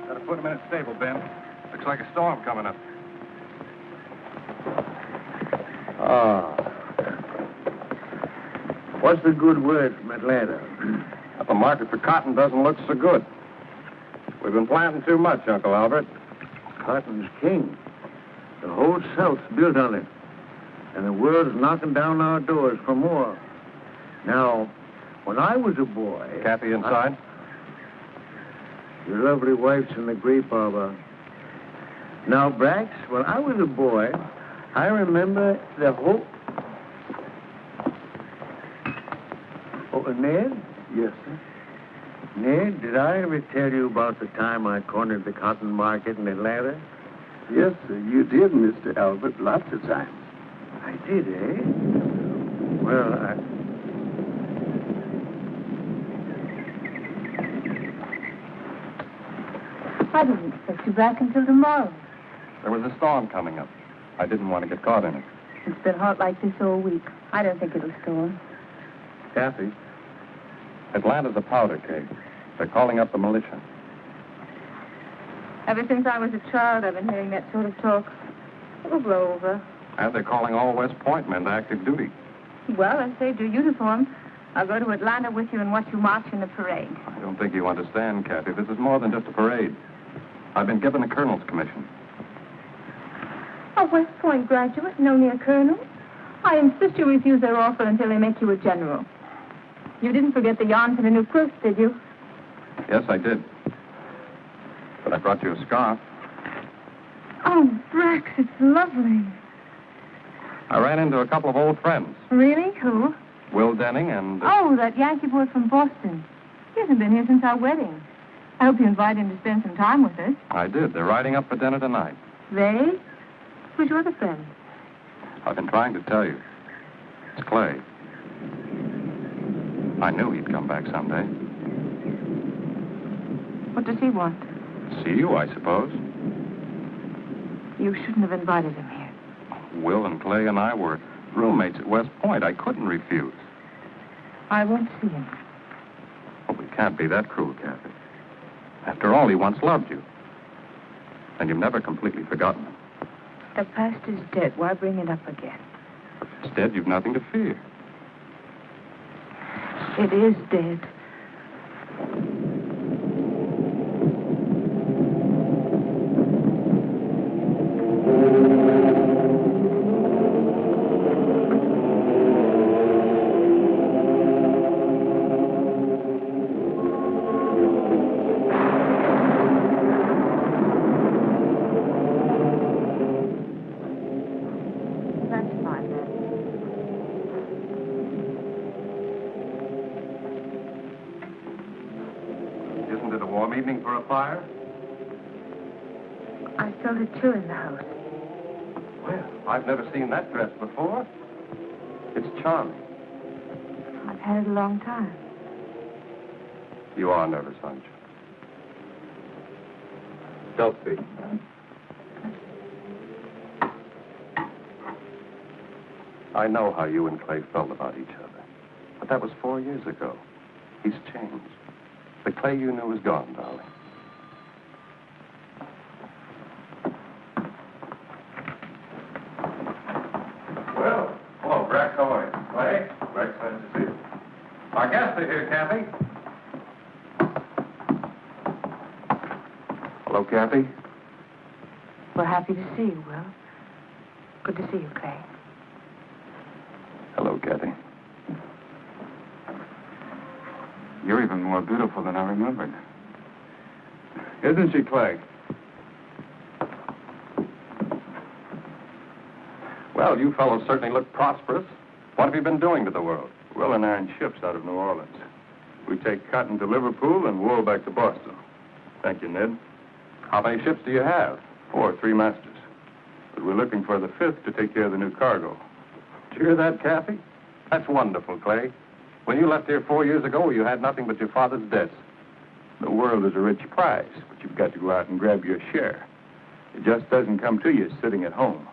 Gotta put him in a stable, Ben. Looks like a storm coming up. What's the good word from Atlanta? The market for cotton doesn't look so good. We've been planting too much, Uncle Albert. Cotton's king. The whole South's built on it. And the world's knocking down our doors for more. Now, when I was a boy... Kathy inside? Your lovely wife's in the grape arbor. Now, Brax, when I was a boy, I remember the whole... Oh, Ned? Yes, sir. Ned, did I ever tell you about the time I cornered the cotton market in Atlanta? Yes, sir, you did, Mr. Albert, lots of times. I did, eh? Well, I didn't expect you back until tomorrow. There was a storm coming up. I didn't want to get caught in it. It's been hot like this all week. I don't think it'll storm. Kathy, Atlanta's a powder keg. They're calling up the militia. Ever since I was a child, I've been hearing that sort of talk. It'll blow over. And they're calling all West Point men to active duty. Well, I saved your uniform. I'll go to Atlanta with you and watch you march in the parade. I don't think you understand, Kathy. This is more than just a parade. I've been given a colonel's commission. A West Point graduate and only a colonel? I insist you refuse their offer until they make you a general. You didn't forget the yarn for the new quilts, did you? Yes, I did. But I brought you a scarf. Oh, Brax, it's lovely. I ran into a couple of old friends. Really? Who? Will Denning and... Oh, that Yankee boy from Boston. He hasn't been here since our wedding. I hope you invite him to spend some time with us. I did. They're riding up for dinner tonight. They? Who's your other friend? I've been trying to tell you. It's Clay. I knew he'd come back someday. What does he want? See you, I suppose. You shouldn't have invited him here. Will and Clay and I were roommates at West Point. I couldn't refuse. I won't see him. Well, we can't be that cruel, Kathy. After all, he once loved you. And you've never completely forgotten him. The past is dead. Why bring it up again? If it's dead, you've nothing to fear. It is dead. Evening for a fire? I felt a chill in the house. Well, I've never seen that dress before. It's charming. I've had it a long time. You are nervous, aren't you? Don't be. I know how you and Clay felt about each other. But that was 4 years ago. He's changed. The Clay you knew is gone, darling. Well, hello, Brax. How are you? Clay? Brax, nice to see you. Our guests are here, Kathy. Hello, Kathy. We're happy to see you, Will. Good to see you, Clay. Hello, Kathy. You're even more beautiful than I remembered. Isn't she, Clay? Well, you fellows certainly look prosperous. What have you been doing to the world? Will and I in ships out of New Orleans. We take cotton to Liverpool and wool back to Boston. Thank you, Ned. How many ships do you have? 4, 3 masters. But we're looking for the 5th to take care of the new cargo. Did you hear that, Kathy? That's wonderful, Clay. When you left here 4 years ago, you had nothing but your father's debts. The world is a rich prize, but you've got to go out and grab your share. It just doesn't come to you sitting at home.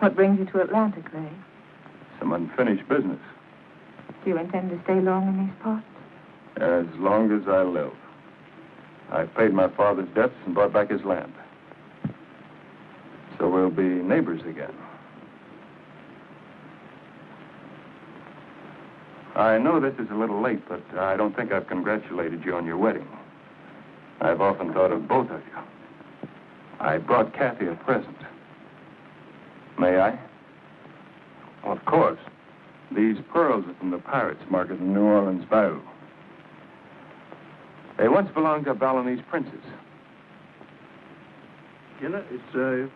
What brings you to Atlanta, Clay? Some unfinished business. Do you intend to stay long in these parts? As long as I live. I paid my father's debts and bought back his land. So we'll be neighbors again. I know this is a little late, but I don't think I've congratulated you on your wedding. I've often thought of both of you. I brought Kathy a present. May I? Well, of course. These pearls are from the pirates market in New Orleans Bayou. They once belonged to Balinese princes. It's,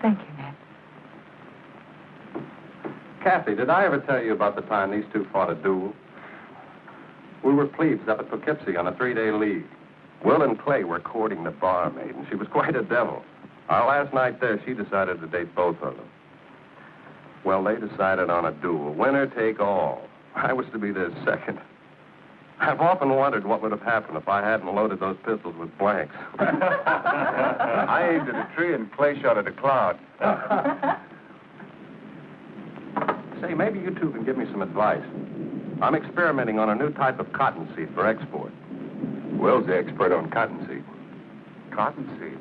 Thank you, Ned. Kathy, did I ever tell you about the time these two fought a duel? We were plebes up at Poughkeepsie on a 3-day leave. Will and Clay were courting the barmaid, and she was quite a devil. Our last night there, she decided to date both of them. Well, they decided on a duel, winner take all. I was to be their second. I've often wondered what would have happened if I hadn't loaded those pistols with blanks. I aimed at a tree and Clay shot at a cloud. Say, maybe you two can give me some advice. I'm experimenting on a new type of cottonseed for export. Will's the expert on cottonseed. Cottonseed?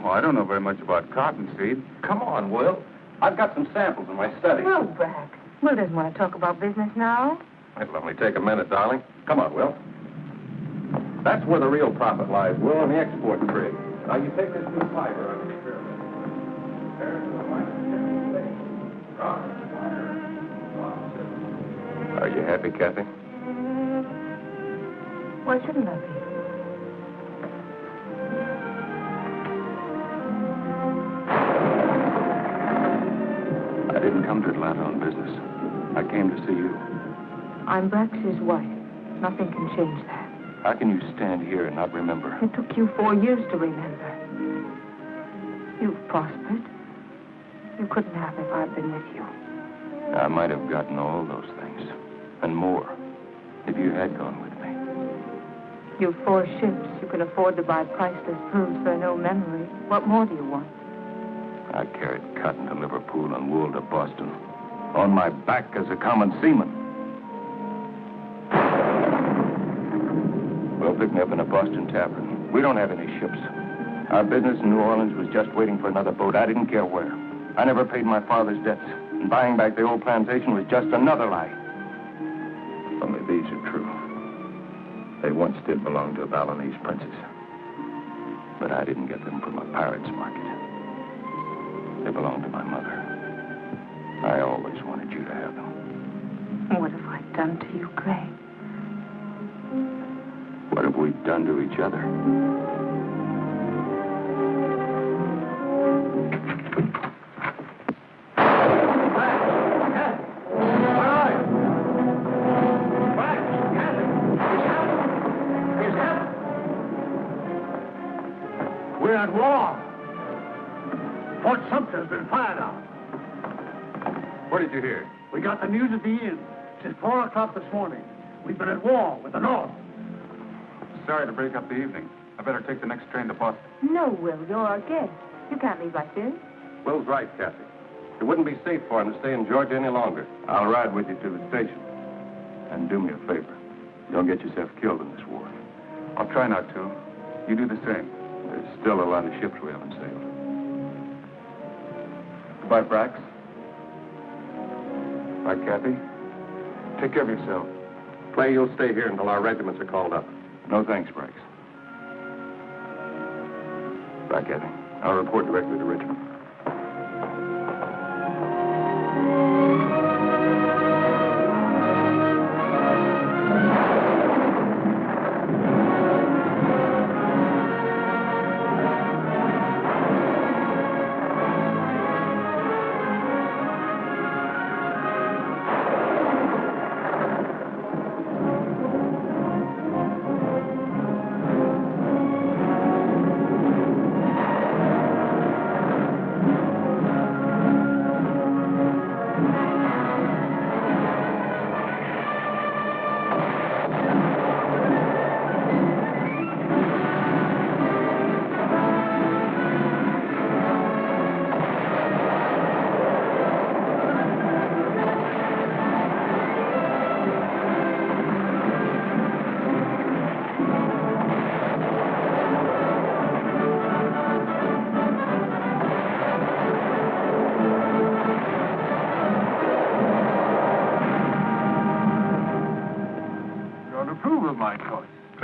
Well, I don't know very much about cottonseed. Come on, Will. I've got some samples in my study. No, Brack. Will doesn't want to talk about business now. It'll only take a minute, darling. Come on, Will. That's where the real profit lies, Will, in the export trade. Now, you take this new fiber and experiment. Are you happy, Kathy? Why shouldn't I be? I didn't come to Atlanta on business. I came to see you. I'm Brax's wife. Nothing can change that. How can you stand here and not remember? It took you 4 years to remember. You've prospered. You couldn't have if I'd been with you. I might have gotten all those things, and more, if you had gone with me. You've 4 ships. You can afford to buy priceless pearls for no memory. What more do you want? I carried cotton to Liverpool and wool to Boston, on my back as a common seaman. Well, pick me up in a Boston tavern. We don't have any ships. Our business in New Orleans was just waiting for another boat. I didn't care where. I never paid my father's debts, and buying back the old plantation was just another lie. Only these are true. They once did belong to a Balinese princess. But I didn't get them from a pirate's market. They belonged to my mother. I always wanted you to have them. What have I done to you, Clay? What have we done to each other? We're at war. Fort Sumter's been fired on. What did you hear? We got the news at the inn. Since 4 o'clock this morning. We've been at war with the North. Sorry to break up the evening. I better take the next train to Boston. No, Will. You're our guest. You can't leave like this. Will's right, Kathy. It wouldn't be safe for him to stay in Georgia any longer. I'll ride with you to the station. And do me a favor. Don't get yourself killed in this war. I'll try not to. You do the same. There's still a lot of ships we haven't sailed. Goodbye, Brax. Bye, Kathy. Take care of yourself. Clay, you'll stay here until our regiments are called up. No thanks, Brax. Bye, Kathy. I'll report directly to Richmond.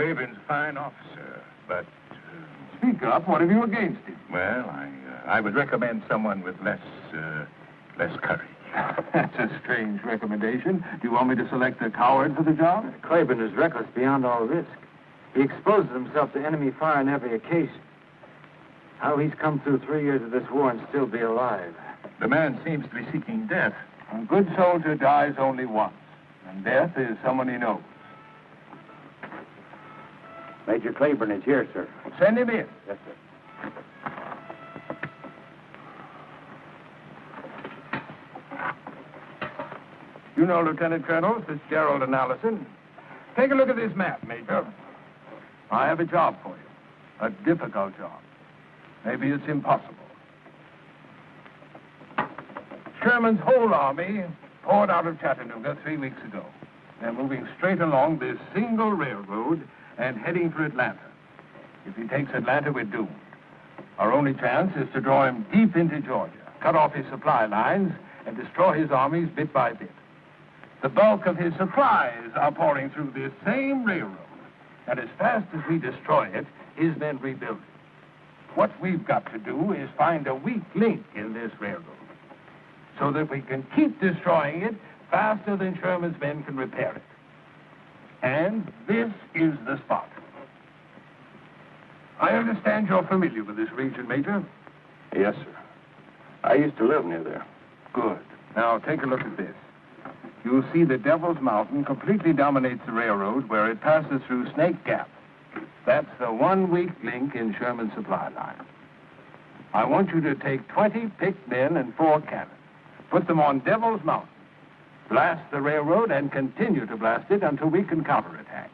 Claiborne's a fine officer, but... Speak up. What have you against him? Well, I would recommend someone with less courage. That's a strange recommendation. Do you want me to select a coward for the job? Claiborne is reckless beyond all risk. He exposes himself to enemy fire on every occasion. How he's come through 3 years of this war and still be alive. The man seems to be seeking death. A good soldier dies only once, and death is someone he knows. Major Claiborne is here, sir. Send him in. Yes, sir. You know Lieutenant Colonel Fitzgerald and Allison. Take a look at this map, Major. I have a job for you. A difficult job. Maybe it's impossible. Sherman's whole army poured out of Chattanooga 3 weeks ago. They're moving straight along this single railroad and heading for Atlanta. If he takes Atlanta, we're doomed. Our only chance is to draw him deep into Georgia, cut off his supply lines, and destroy his armies bit by bit. The bulk of his supplies are pouring through this same railroad. And as fast as we destroy it, his men rebuild it. What we've got to do is find a weak link in this railroad so that we can keep destroying it faster than Sherman's men can repair it. And this is the spot. I understand you're familiar with this region, Major? Yes, sir. I used to live near there. Good. Now, take a look at this. You'll see the Devil's Mountain completely dominates the railroad where it passes through Snake Gap. That's the one weak link in Sherman's supply line. I want you to take 20 picked men and 4 cannons. Put them on Devil's Mountain. Blast the railroad and continue to blast it until we can counterattack.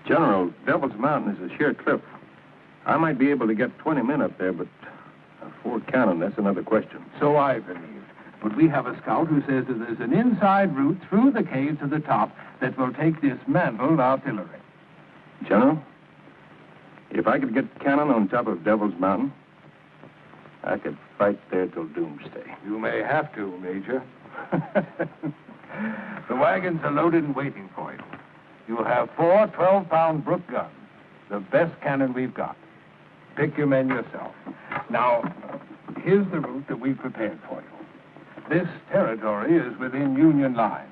General, Devil's Mountain is a sheer cliff. I might be able to get 20 men up there, but 4 cannon, that's another question. So I believe. But we have a scout who says that there's an inside route through the cave to the top that will take dismantled artillery. General, if I could get cannon on top of Devil's Mountain, I could fight there till doomsday. You may have to, Major. The wagons are loaded and waiting for you. You'll have 4 12-pound Brook guns, the best cannon we've got. Pick your men yourself. Now, here's the route that we've prepared for you. This territory is within Union lines.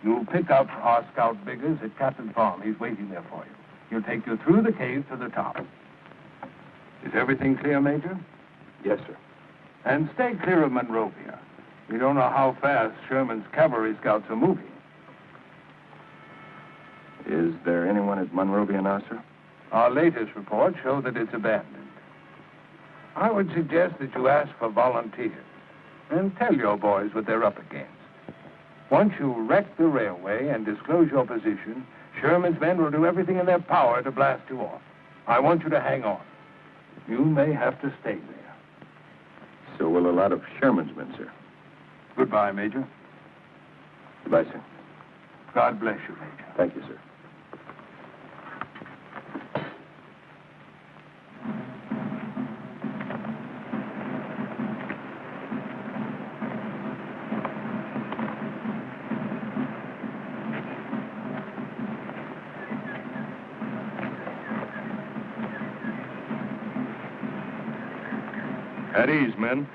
You'll pick up our scout Biggers at Captain Farm. He's waiting there for you. He'll take you through the cave to the top. Is everything clear, Major? Yes, sir. And stay clear of Monrovia. You don't know how fast Sherman's cavalry scouts are moving. Is there anyone at Monrovia now, sir? Our latest reports show that it's abandoned. I would suggest that you ask for volunteers and tell your boys what they're up against. Once you wreck the railway and disclose your position, Sherman's men will do everything in their power to blast you off. I want you to hang on. You may have to stay there. So will a lot of Sherman's men, sir. Goodbye, Major. Goodbye, sir. God bless you, Major. Thank you, sir. At ease, men.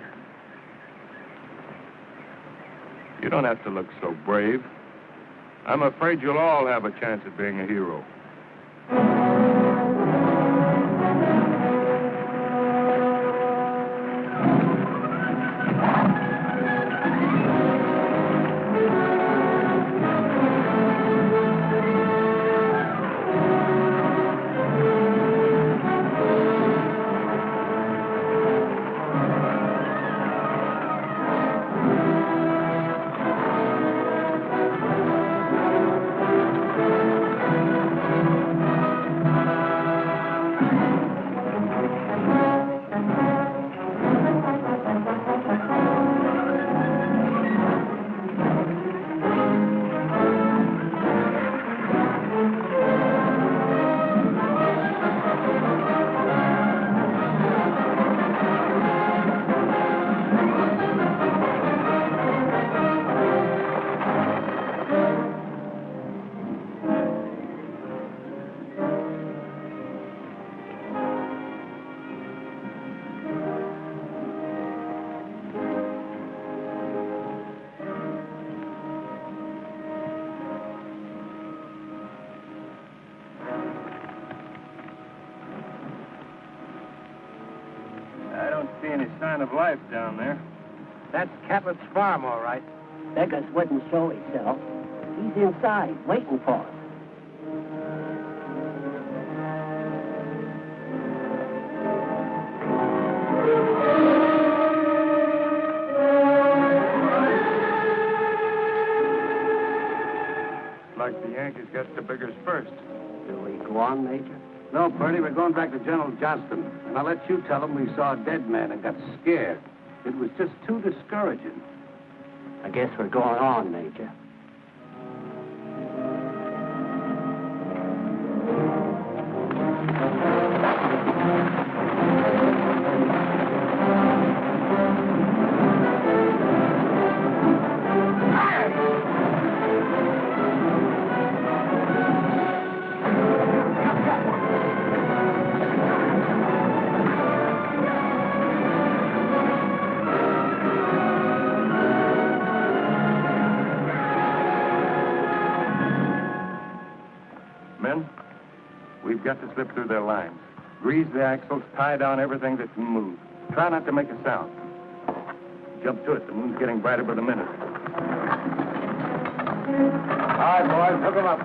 You don't have to look so brave. I'm afraid you'll all have a chance at being a hero. don't see any sign of life down there. That's Cabot's farm, all right. Beggars wouldn't show himself. He's inside, waiting for us. Like the Yankees got the Biggers first. Do we go on, Major? No, Purdy, we're going back to General Johnston. And I'll let you tell him we saw a dead man and got scared. It was just too discouraging. I guess we're going on, Major. Men, we've got to slip through their lines. Grease the axles, tie down everything that can move. Try not to make a sound. Jump to it. The moon's getting brighter by the minute. All right, boys, hook 'em up.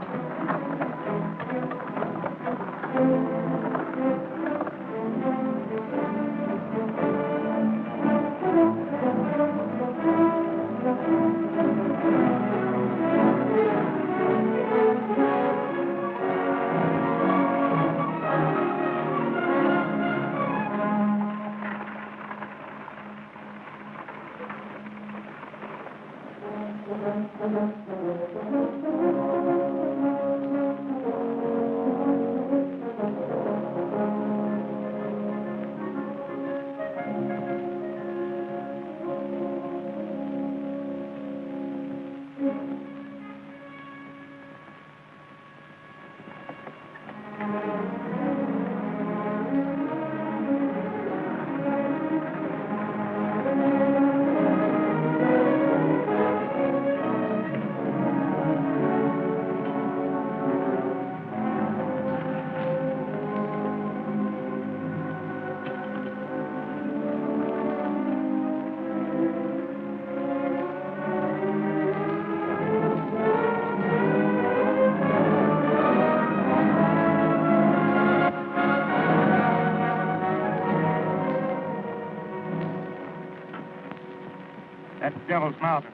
That's Devil's Mountain.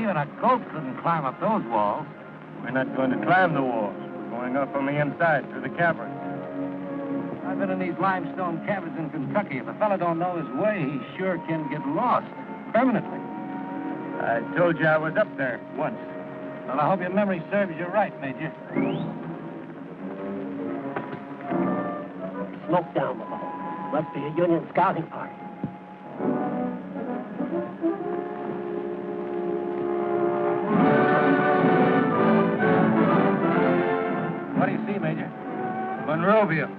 Even a goat couldn't climb up those walls. We're not going to climb the walls. We're going up on the inside through the cavern. I've been in these limestone caverns in Kentucky. If a fella don't know his way, he sure can get lost. Permanently. I told you I was up there once. Well, I hope your memory serves you right, Major. Smoke down below. Must be a Union scouting party. What do you see, Major? Monrovia.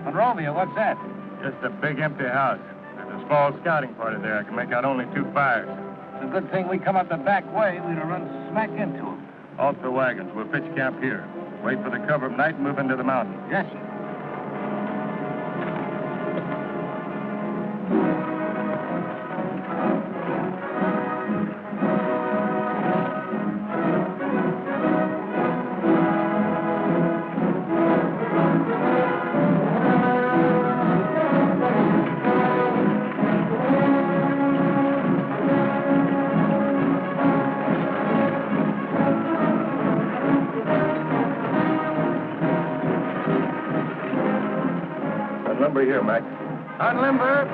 Monrovia, what's that? Just a big empty house. There's a small scouting party there. I can make out only 2 fires. It's a good thing we come up the back way. We'd have run smack into them. Off the wagons. We'll pitch camp here. Wait for the cover of night and move into the mountains. Yes, sir. Unlimber here, Mac. Unlimber.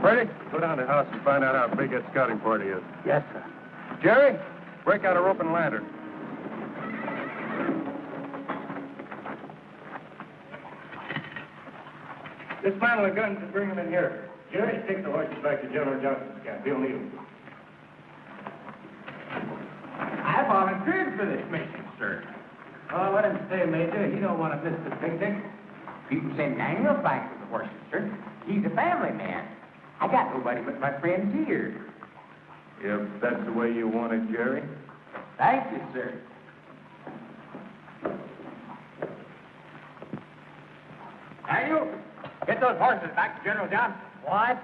Freddie, go down to the house and find out how big that scouting party is. Yes, sir. Jerry, break out a rope and lantern. Dismantle the guns and bring them in here. Jerry, take the horses back to General Johnston's camp. He'll need them. I volunteered for this mission, sir. Oh, let him stay, Major. He don't want to miss the picnic. People say Daniel fights with the horses, sir. He's a family man. I got nobody but my friends here. If that's the way you want it, Jerry. Thank you, sir. Daniel, get those horses back to General John. What?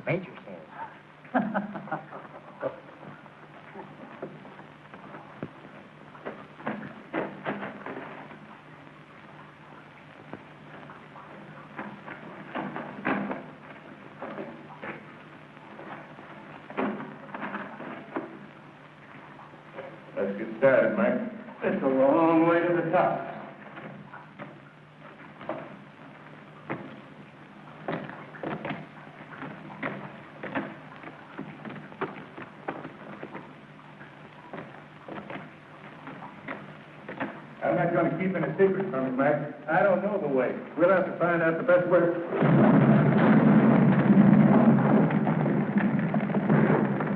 Major says. Let's get started, Mike. It's a long way to the top. I'm not going to keep any secrets from you, Mike. I don't know the way. We'll have to find out the best way.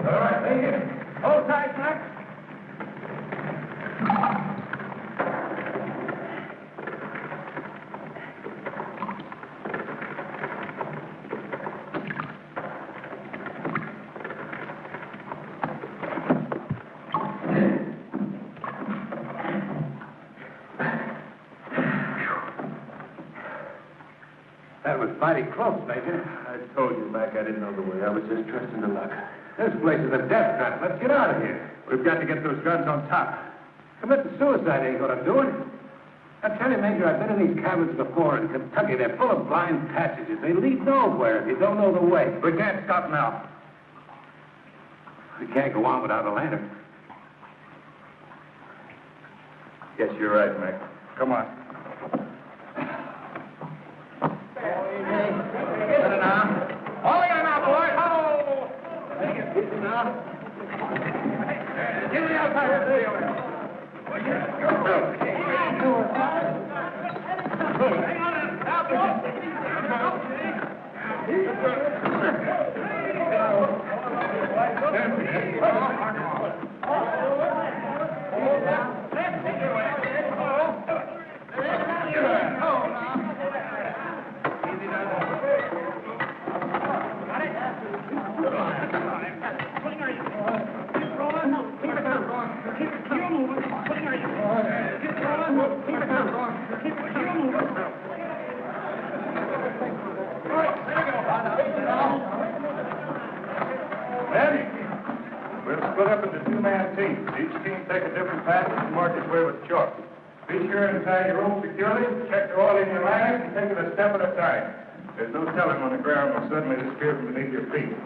All right, stay here. Hold tight, Mike. That was mighty close, Major. I told you, Mac, I didn't know the way. I was just trusting to luck. This place is a death trap. Let's get out of here. We've got to get those guns on top. Committing suicide ain't gonna do it. I tell you, Major, I've been in these cabins before in Kentucky. They're full of blind passages. They lead nowhere if you don't know the way. We can't stop now. We can't go on without a lantern. Yes, you're right, Mac. Come on. Hold on now, boys. Ho! Give me outside. Hang on now, We'll split up into two-man teams. Each team take a different path and mark its way with chalk. Be sure to tie your rope securely, check the oil in your lines, and take it a step at a time. There's no telling when the ground will suddenly disappear from beneath your feet.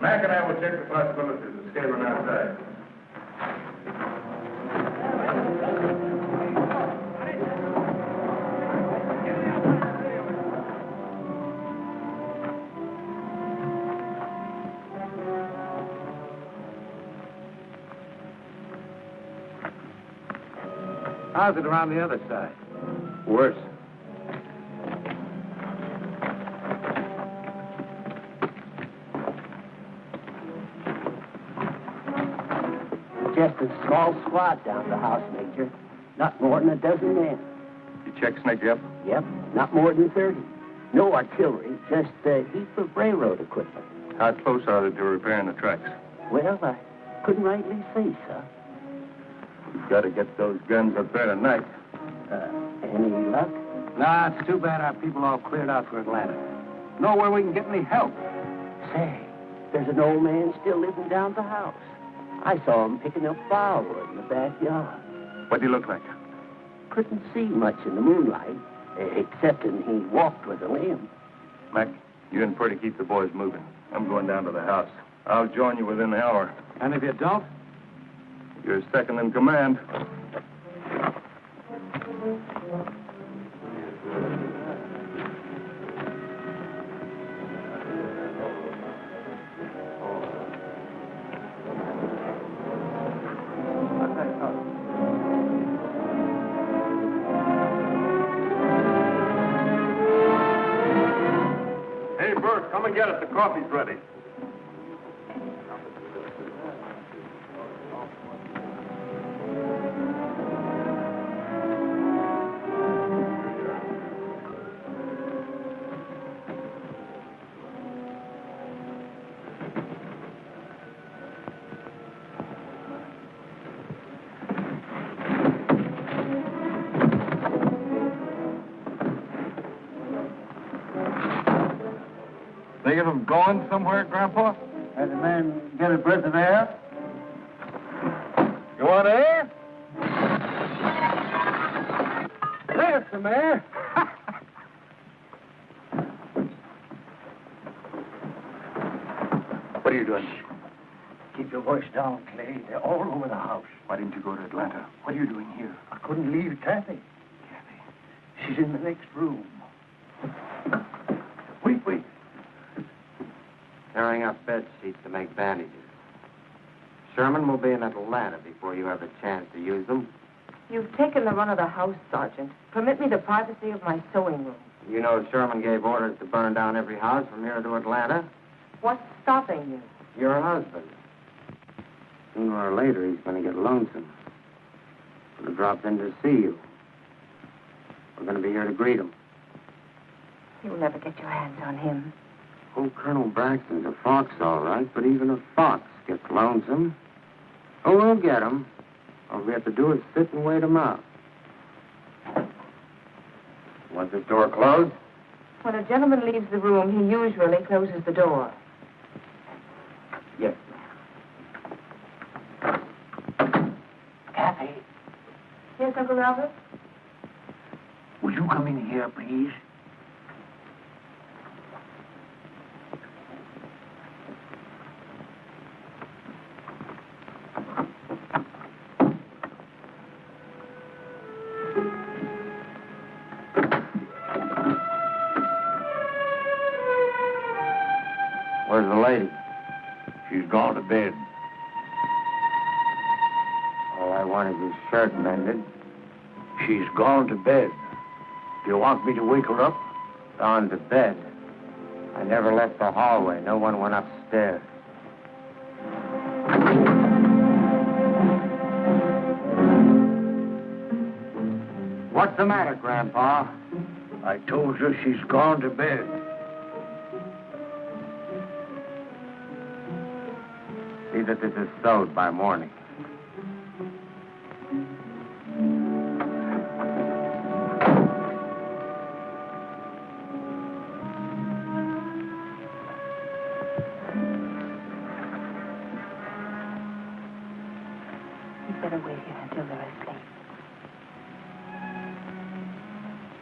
Mac and I will check the possibilities of scaling outside. How's it around the other side? Worse. Just a small squad down the house, Major. Not more than a dozen men. You check Snaky up? Yep, not more than 30. No artillery, just a heap of railroad equipment. How close are they to repairing the tracks? Well, I couldn't rightly say, sir. We've got to get those guns up there tonight. Any luck? Nah, it's too bad our people all cleared out for Atlanta. Nowhere we can get any help. Say, there's an old man still living down the house. I saw him picking up firewood in the backyard. What do you look like? Couldn't see much in the moonlight, excepting he walked with a limp. Mac, you and Purdy keep the boys moving. I'm going down to the house. I'll join you within the hour. And if you don't? You're second in command. Hey, Bert, come and get it. The coffee's ready. Any of them going somewhere, Grandpa? Had the man get a breath of air? You want air? There's some air. What are you doing? Keep your voice down, Clay. They're all over the house. Why didn't you go to Atlanta? What are you doing here? I couldn't leave Kathy. She's in the next room. Wait. Tearing up bed sheets to make bandages. Sherman will be in Atlanta before you have a chance to use them. You've taken the run of the house, Sergeant. Permit me the privacy of my sewing room. You know Sherman gave orders to burn down every house from here to Atlanta. What's stopping you? Your husband. Sooner or later, he's going to get lonesome. Going to drop in to see you. We're going to be here to greet him. You'll never get your hands on him. Oh, Colonel Braxton's a fox, all right, but even a fox gets lonesome. Oh, we'll get him. All we have to do is sit and wait him out. Want this door closed? When a gentleman leaves the room, he usually closes the door. Yes. Kathy, Yes, Uncle Robert? will you come in here, please? Where's the lady? She's gone to bed. All I want is his shirt mended. She's gone to bed. Do you want me to wake her up? Gone to bed. I never left the hallway. No one went upstairs. What's the matter, Grandpa? I told you she's gone to bed. See that this is sewed by morning. You'd better wait here until they're asleep.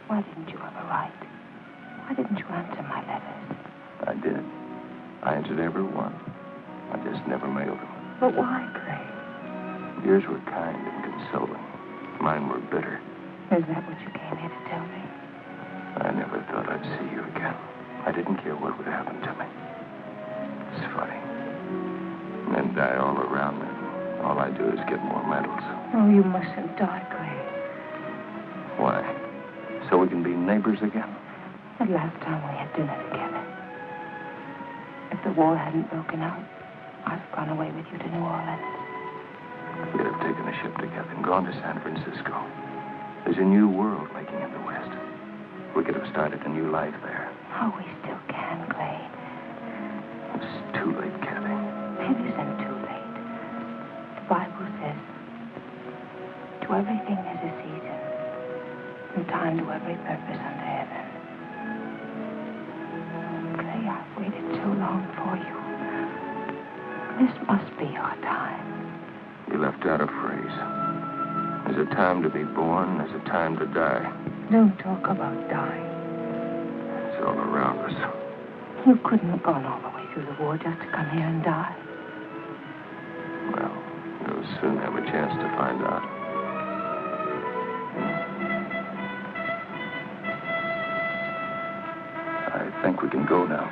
Why didn't you ever write? Why didn't you answer my letters? I did. I answered every one. I just never mailed them. But why, Clay? Yours were kind and consoling. Mine were bitter. Is that what you came here to tell me? I never thought I'd see you again. I didn't care what would happen to me. It's funny. Men die all around me. All I do is get more medals. Oh, you mustn't die, Clay. Why? So we can be neighbors again? The last time we had dinner together. If the war hadn't broken out, I'd have gone away with you to New Orleans. We could have taken a ship together and gone to San Francisco. There's a new world making in the West. We could have started a new life there. Oh, we still can, Clay. It's too late, Kathy. It isn't too late. The Bible says, to everything there's a season, and time to every purpose under heaven. Clay, I've waited so long for you. This must be your time. You left out a phrase. There's a time to be born, there's a time to die. Don't talk about dying. It's all around us. You couldn't have gone all the way through the war just to come here and die. Well, you'll soon have a chance to find out. I think we can go now.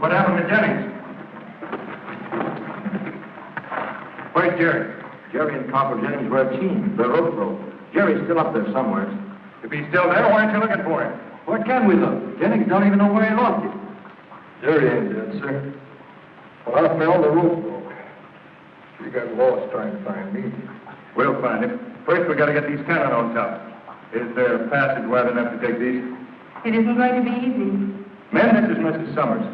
What happened to Jennings? Where's Jerry? Jerry and Corporal Jennings were a team. The rope broke. Jerry's still up there somewhere. If he's still there, why aren't you looking for him? Where can we look? Jennings don't even know where he lost it. Jerry ain't dead, sir. When I fell, the rope broke. He got lost trying to find me. We'll find him. First, we got to get these cannon on top. Is there a passage wide enough to take these? It isn't going to be easy. Men, this is Mrs. Summers.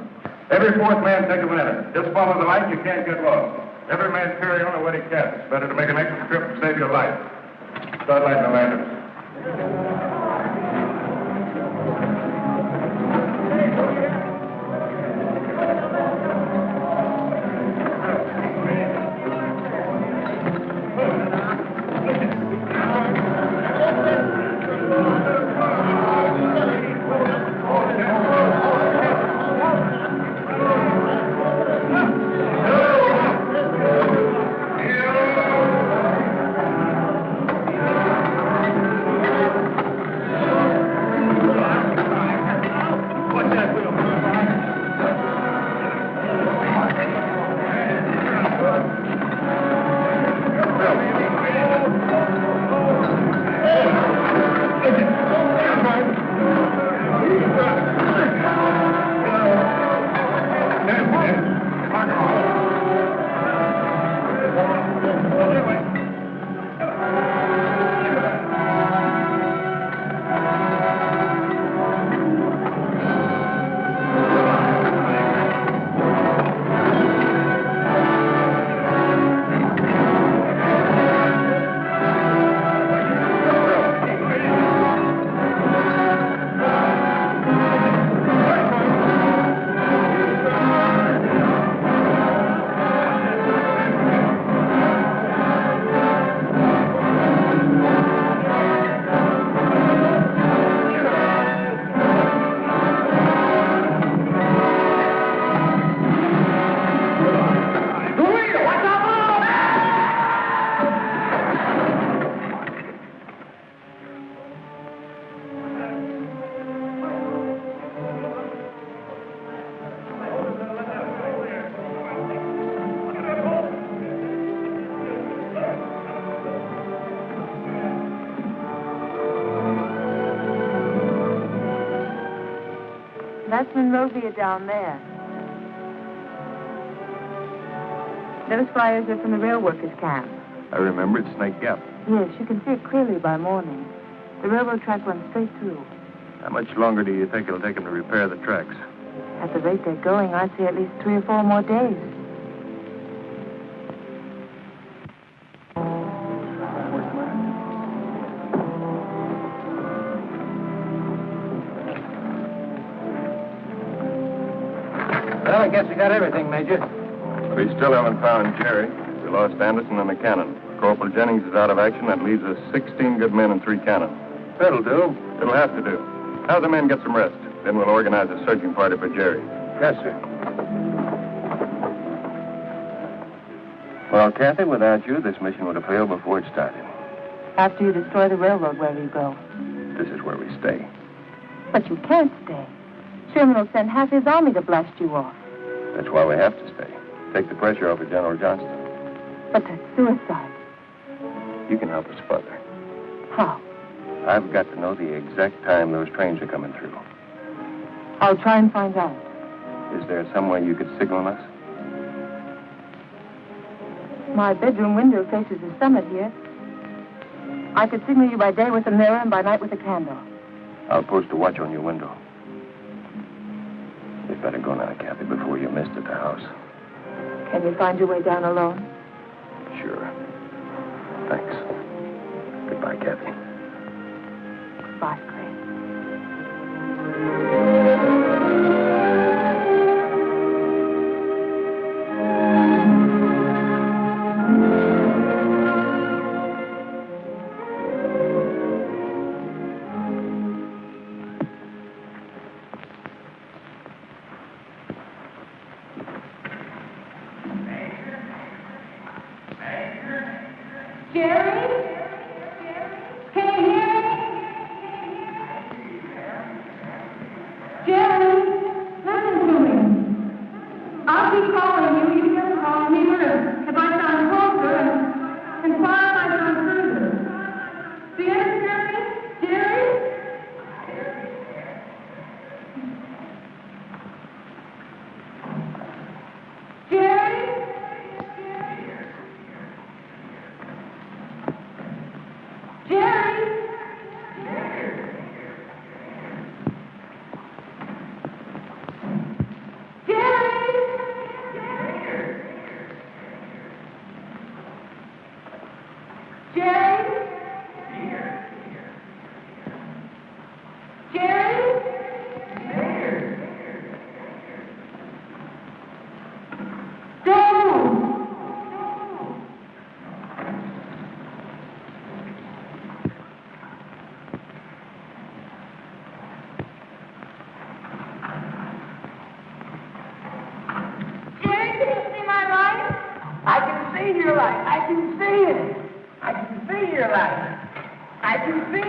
Every fourth man take a lantern. Just follow the light, you can't get lost. Every man carry on a wet cap. It's better to make an extra trip and save your life. Start lighting the lanterns. That's Monrovia down there. Those flyers are from the rail workers' camp. I remember it's Snake Gap. Yes, you can see it clearly by morning. The railroad track runs straight through. How much longer do you think it'll take them to repair the tracks? At the rate they're going, I'd say at least 3 or 4 more days. Well, I guess we got everything, Major. We still haven't found Jerry. We lost Anderson and the cannon. Corporal Jennings is out of action. That leaves us 16 good men and 3 cannon. That'll do. It'll have to do. Have the men get some rest. Then we'll organize a searching party for Jerry. Yes, sir. Well, Kathy, without you, this mission would have failed before it started. After you destroy the railroad, where do you go? This is where we stay. But you can't stay. Sherman will send half his army to blast you off. That's why we have to stay. Take the pressure off of General Johnston. But that's suicide. You can help us further. How? I've got to know the exact time those trains are coming through. I'll try and find out. Is there some way you could signal us? My bedroom window faces the summit here. I could signal you by day with a mirror and by night with a candle. I'll post a watch on your window. You'd better go now, Kathy, before you're missed at the house. Can you find your way down alone? Sure. Thanks. Goodbye, Kathy. Bye, Clay. see your light. I can see it. I can see your light. I can see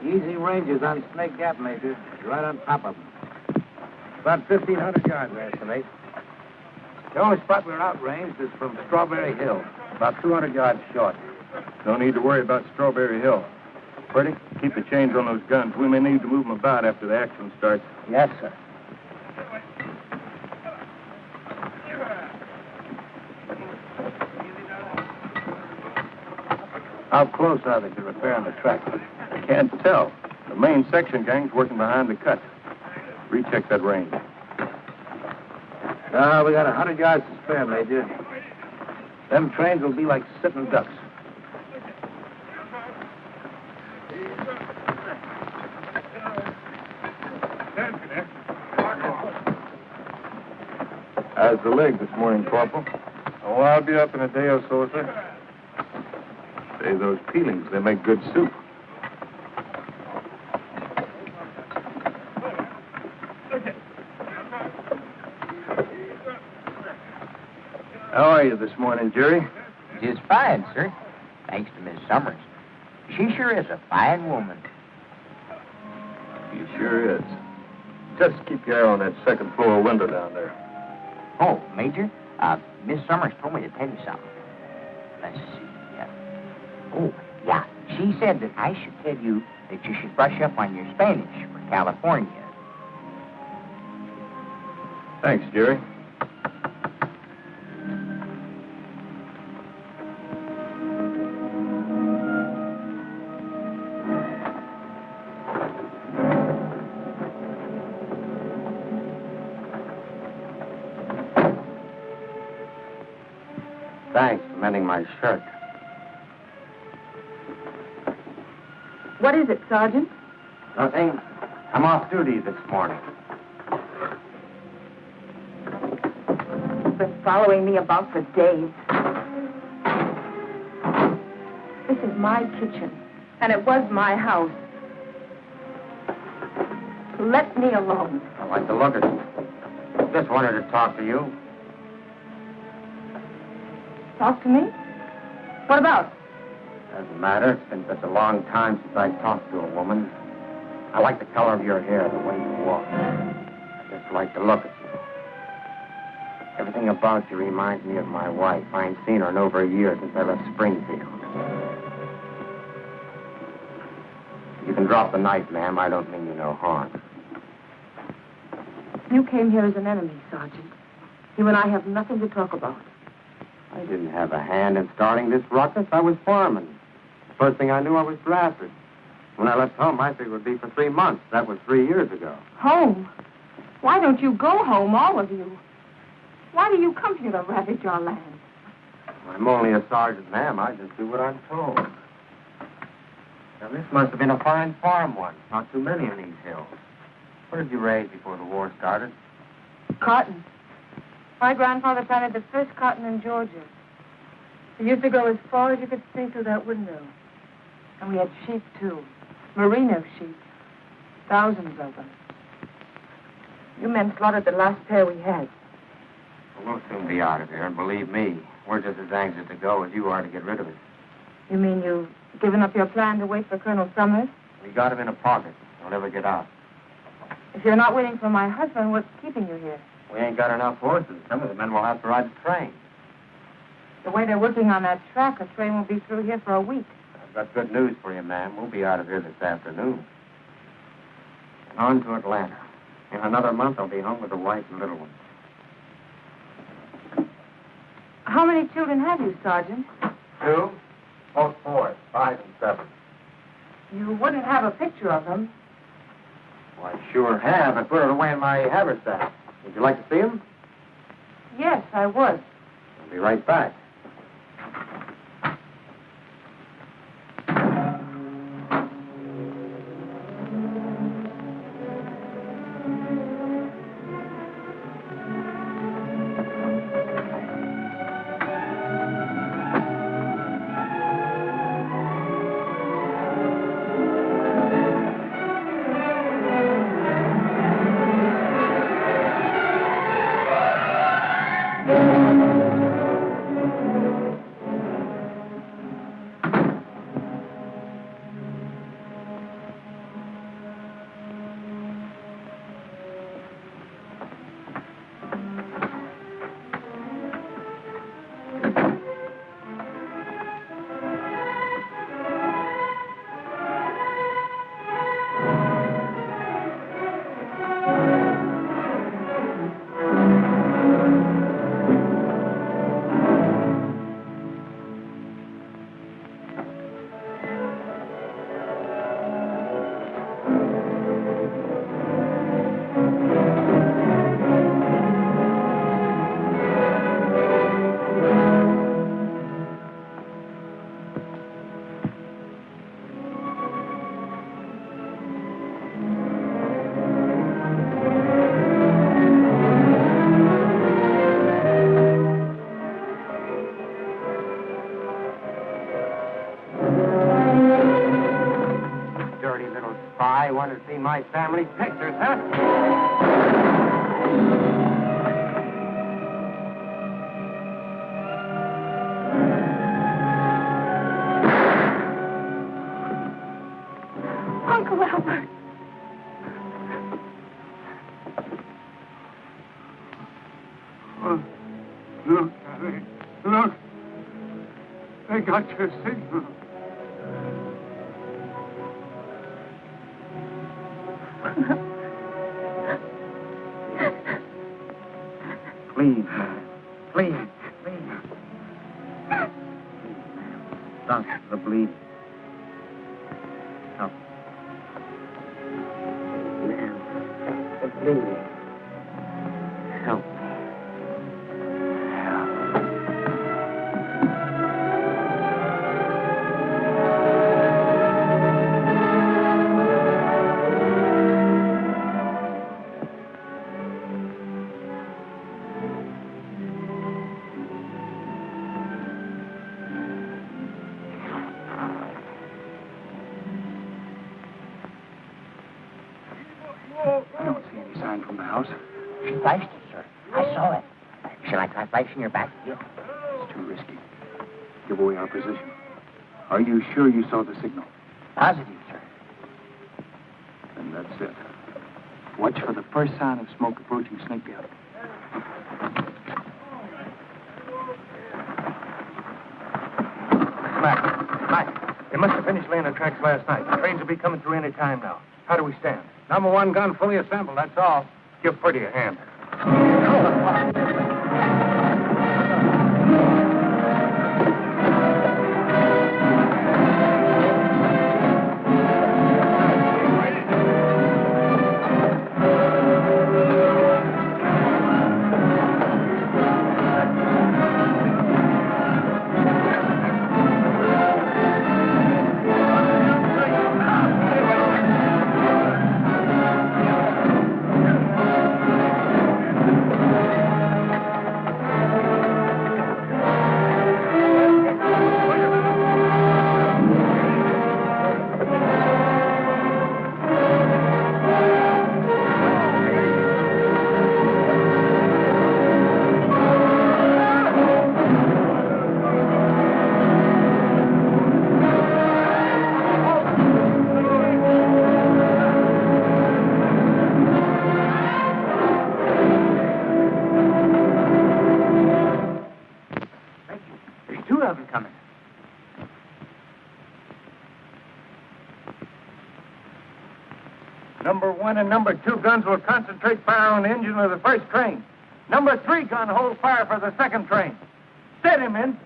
Easy ranges on Snake Gap, Major. You're right on top of them. About 1,500 yards, I estimate. The only spot we're outranged is from Strawberry Hill, about 200 yards short. No need to worry about Strawberry Hill. Purdy, keep the chains on those guns. We may need to move them about after the action starts. Yes, sir. How close are they to repairing the track? I can't tell. The main section gang's working behind the cut. Recheck that range. We got 100 yards to spare, Major. Them trains will be like sitting ducks. How's the leg this morning, Corporal? Oh, I'll be up in a day or so, sir. Say, those peelings, they make good soup. How are you this morning, Jerry? Just fine, sir. Thanks to Miss Summers. She sure is a fine woman. He sure is. Just keep your eye on that second floor window down there. Oh, Major, Miss Summers told me to tell you something. Let's see. Oh, yeah. She said that I should tell you that you should brush up on your Spanish for California. Thanks, Jerry. Thanks for mending my shirt. What is it, Sergeant? Nothing. I'm off duty this morning. You've been following me about for days. This is my kitchen, and it was my house. Let me alone. I like to look at you. Just wanted to talk to you. Talk to me? What about? Doesn't matter. It's been such a long time since I talked to a woman. I like the color of your hair, the way you walk. I just like to look at you. Everything about you reminds me of my wife. I ain't seen her in over a year since I left Springfield. You can drop the knife, ma'am. I don't mean you no harm. You came here as an enemy, Sergeant. You and I have nothing to talk about. I didn't have a hand in starting this ruckus. I was foreman. First thing I knew, I was drafted. When I left home, I figured it would be for 3 months. That was 3 years ago. Home? Why don't you go home, all of you? Why do you come here to ravage our land? I'm only a sergeant, ma'am. I just do what I'm told. Now, this must have been a fine farm once. Not too many in these hills. What did you raise before the war started? Cotton. My grandfather planted the first cotton in Georgia. It used to go as far as you could see through that window. And we had sheep, too. Merino sheep. Thousands of them. You men slaughtered the last pair we had. Well, we'll soon be out of here, and believe me, we're just as anxious to go as you are to get rid of it. You mean you've given up your plan to wait for Colonel Summers? We got him in a pocket. He'll never get out. If you're not waiting for my husband, what's keeping you here? We ain't got enough horses. Some of the men will have to ride the train. The way they're working on that track, a train won't be through here for a week. I've got good news for you, ma'am. We'll be out of here this afternoon. And on to Atlanta. In another month, I'll be home with the wife and little ones. How many children have you, Sergeant? 2, both boys, 5 and 7. You wouldn't have a picture of them. Well, I sure have. I put it away in my haversack. Would you like to see them? Yes, I would. I'll be right back. want to see my family pictures, huh? Uncle Albert. Oh, look, Harry, look. They got your signal. Please, man. Please. Stop the bleeding. Help. Man, the bleeding. Help. I don't see any sign from the house. She flashed it, sir. I saw it. Shall I try flashing her back again? It's too risky. Give away our position. Are you sure you saw the signal? Positive, sir. Then that's it. Watch for the first sign of smoke approaching Snake Gap. Mac, they must have finished laying the tracks last night. The trains will be coming through any time now. How do we stand? Number 1 gun fully assembled, that's all. Give Purdy a hand. Number 1 and number 2 guns will concentrate fire on the engine of the first train. Number 3 gun hold fire for the second train. Steady, men.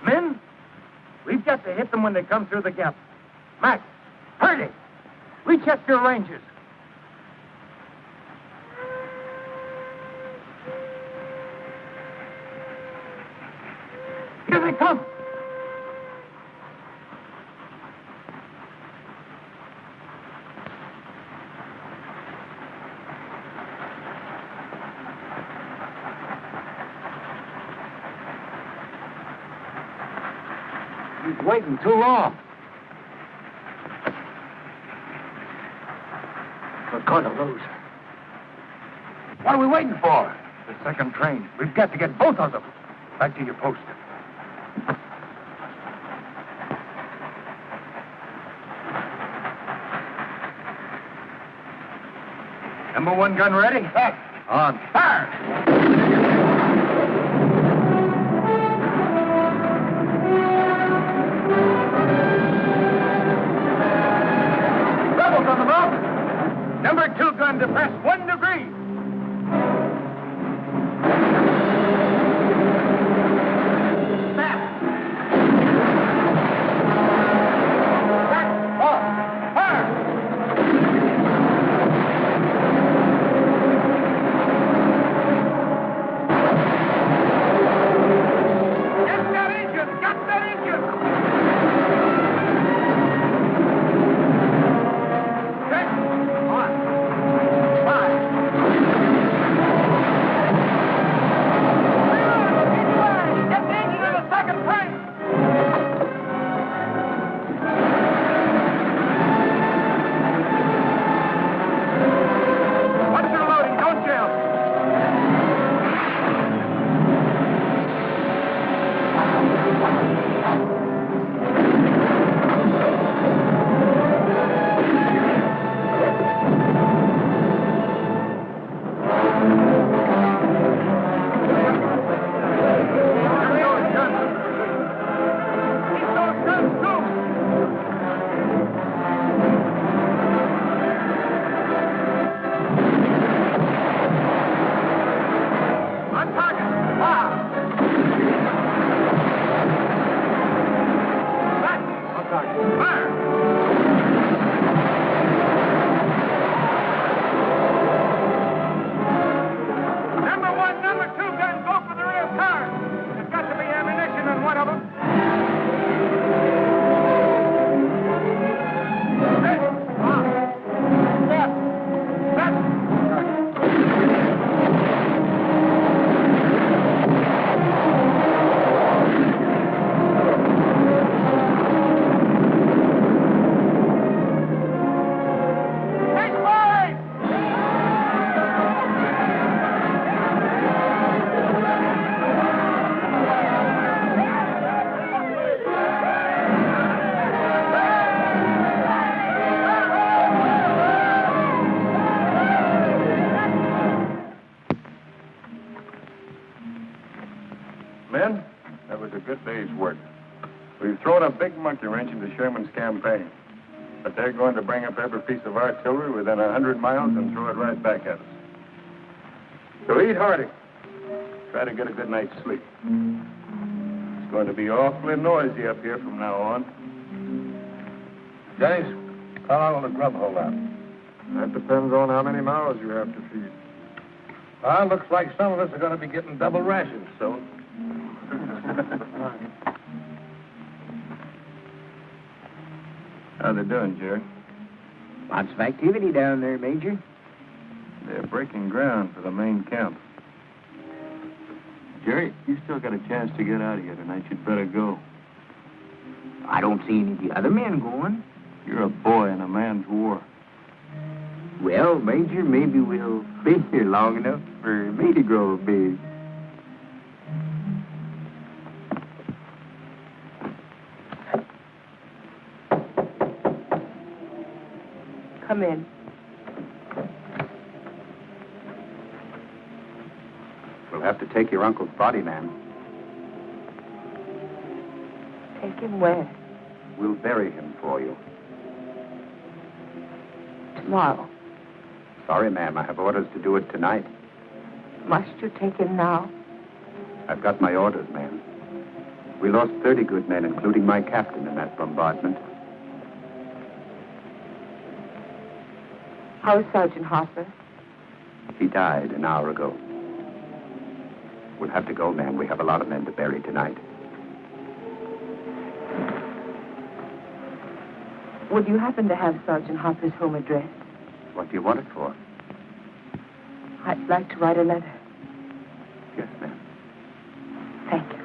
Men, we've got to hit them when they come through the gap. Mac, Purdy, recheck your ranges. Here they come. He's waiting too long. We're going to lose. What are we waiting for? The second train. We've got to get both of them. Back to your post. Number 1 gun ready? Back. On. Fire! Rebels on the move. Number 2 gun to press 1 degree. monkey wrench into Sherman's campaign. But they're going to bring up every piece of artillery within 100 miles and throw it right back at us. So eat hearty. Try to get a good night's sleep. It's going to be awfully noisy up here from now on. Dennis, how long will the grub hold out? That depends on how many mouths you have to feed. Well, looks like some of us are going to be getting double rations soon. How they doing, Jerry? Lots of activity down there, Major. They're breaking ground for the main camp. Jerry, you still got a chance to get out of here tonight. You'd better go. I don't see any of the other men going. You're a boy in a man's war. Well, Major, maybe we'll be here long enough for me to grow big. Come in. We'll have to take your uncle's body, ma'am. Take him where? We'll bury him for you. Tomorrow. Sorry, ma'am. I have orders to do it tonight. Must you take him now? I've got my orders, ma'am. We lost 30 good men, including my captain, in that bombardment. How is Sergeant Harper? He died an hour ago. We'll have to go, ma'am. We have a lot of men to bury tonight. Would you happen to have Sergeant Harper's home address? What do you want it for? I'd like to write a letter. Yes, ma'am. Thank you.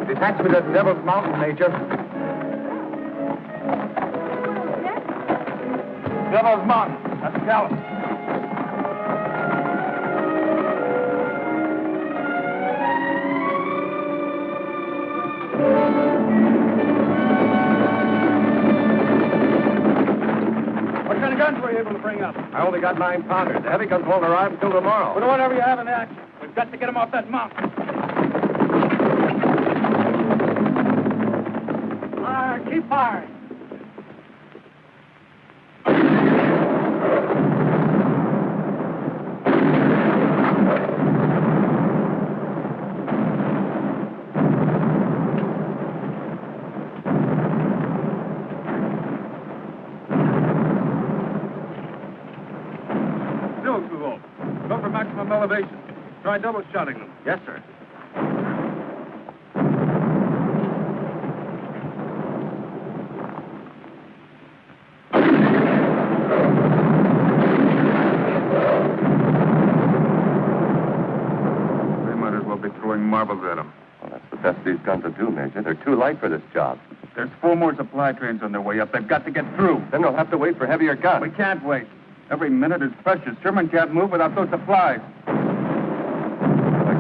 Detachment at Devil's Mountain, Major. Devil's Mountain. That's Dallas. What kind of guns were you able to bring up? I only got 9-pounders. The heavy guns won't arrive until tomorrow. Put whatever you have in action. We've got to get them off that mountain. Keep firing. Still too low. Go for maximum elevation. Try double shotting them. Yes, sir. Marbles at them. Well, that's the best these guns will do, Major. They're too light for this job. There's 4 more supply trains on their way up. They've got to get through. Then they'll have to wait for heavier guns. We can't wait. Every minute is precious. Sherman can't move without those supplies. There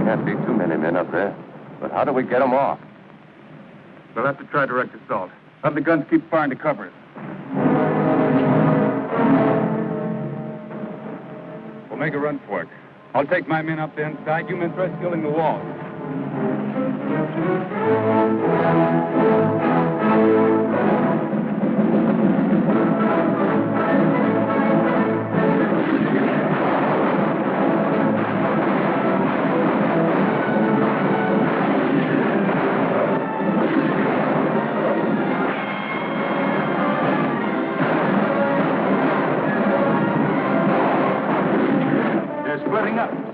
can't be too many men up there. But how do we get them off? We'll have to try direct assault. Have the guns keep firing to cover us. We'll make a run for it. I'll take my men up the inside. You men try scaling the wall.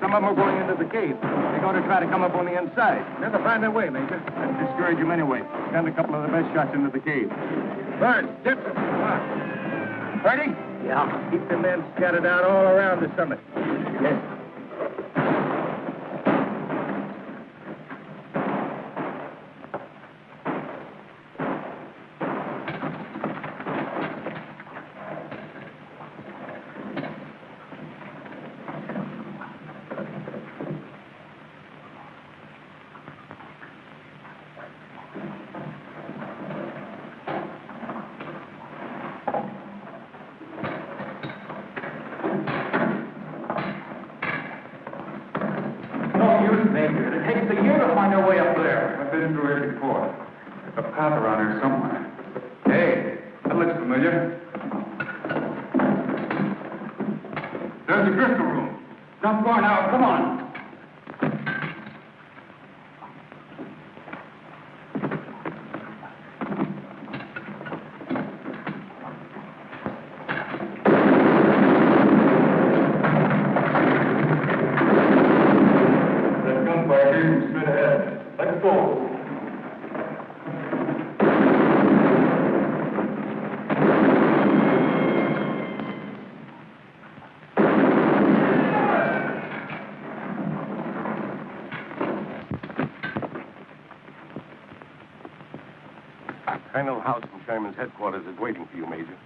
Some of them are going into the cave. They're going to try to come up on the inside. They'll find their way, Major. Let's discourage them anyway. Send a couple of the best shots into the cave. Burns, Gibson, come on. Ready? Yeah. Keep the men scattered out all around the summit. Yes. path around here somewhere. Hey, that looks familiar. There's the crystal room. Not far now. Come on. Colonel House from Sherman's headquarters is waiting for you, Major.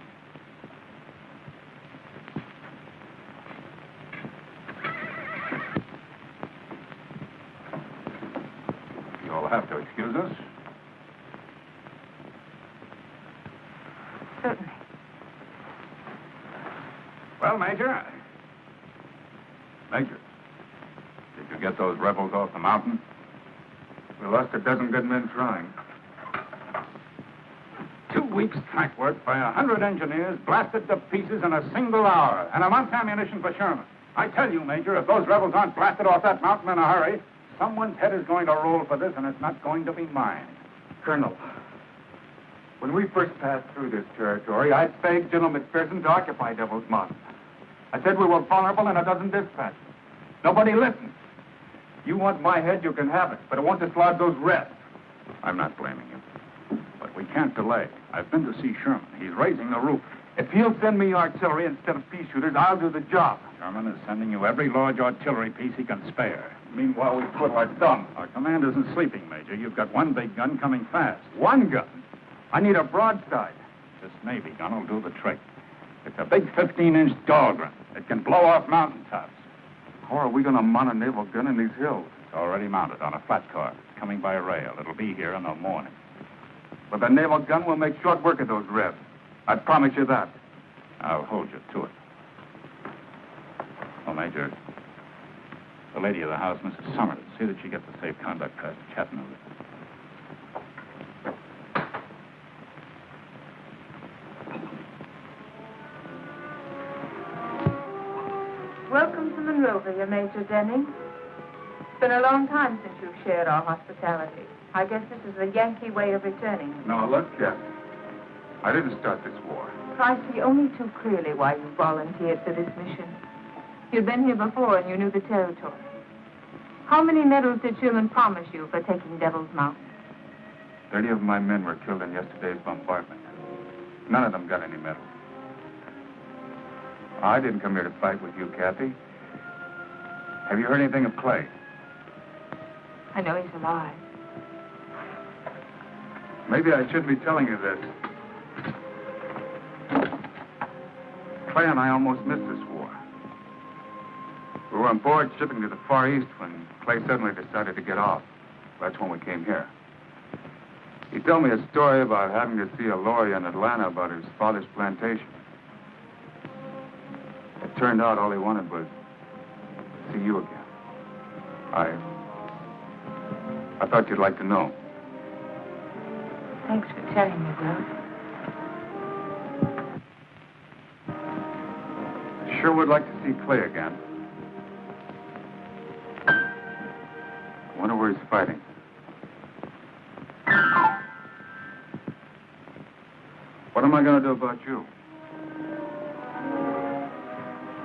You'll have to excuse us. Certainly. Well, Major. Major, did you get those rebels off the mountain? We lost a dozen good men trying. 2 weeks' track work by 100 engineers blasted to pieces in a single hour, and a month's ammunition for Sherman. I tell you, Major, if those rebels aren't blasted off that mountain in a hurry, someone's head is going to roll for this, and it's not going to be mine. Colonel, when we first passed through this territory, I begged General McPherson to occupy Devil's Mountain. I said we were vulnerable in a dozen dispatches. Nobody listened. You want my head, you can have it, but it won't dislodge those Reds. I'm not blaming you. But we can't delay. I've been to see Sherman. He's raising the roof. If he'll send me artillery instead of pea shooters, I'll do the job. Sherman is sending you every large artillery piece he can spare. Meanwhile, we put our thumb. Our command isn't sleeping, Major. You've got one big gun coming fast. One gun? I need a broadside. This Navy gun will do the trick. It's a big 15-inch Dahlgren. It can blow off mountaintops. How are we going to mount a naval gun in these hills? It's already mounted on a flat car. It's coming by rail. It'll be here in the morning. But the naval gun will make short work of those Reds. I promise you that. I'll hold you to it. Well, Major, the lady of the house, Mrs. Summers, see that she gets a safe conduct pass to Chattanooga. Welcome to Monrovia, Major Denning. It's been a long time since you've shared our hospitality. I guess this is the Yankee way of returning. No, look, Captain. I didn't start this war. I see only too clearly why you volunteered for this mission. You'd been here before and you knew the territory. How many medals did Sherman promise you for taking Devil's Mountain? 30 of my men were killed in yesterday's bombardment. None of them got any medals. I didn't come here to fight with you, Kathy. Have you heard anything of Clay? I know he's alive. Maybe I shouldn't be telling you this. Clay and I almost missed this war. We were on board shipping to the Far East when Clay suddenly decided to get off. That's when we came here. He told me a story about having to see a lawyer in Atlanta about his father's plantation. It turned out all he wanted was to see you again. I thought you'd like to know. Thanks for telling me, Will. Sure would like to see Clay again. I wonder where he's fighting. What am I going to do about you?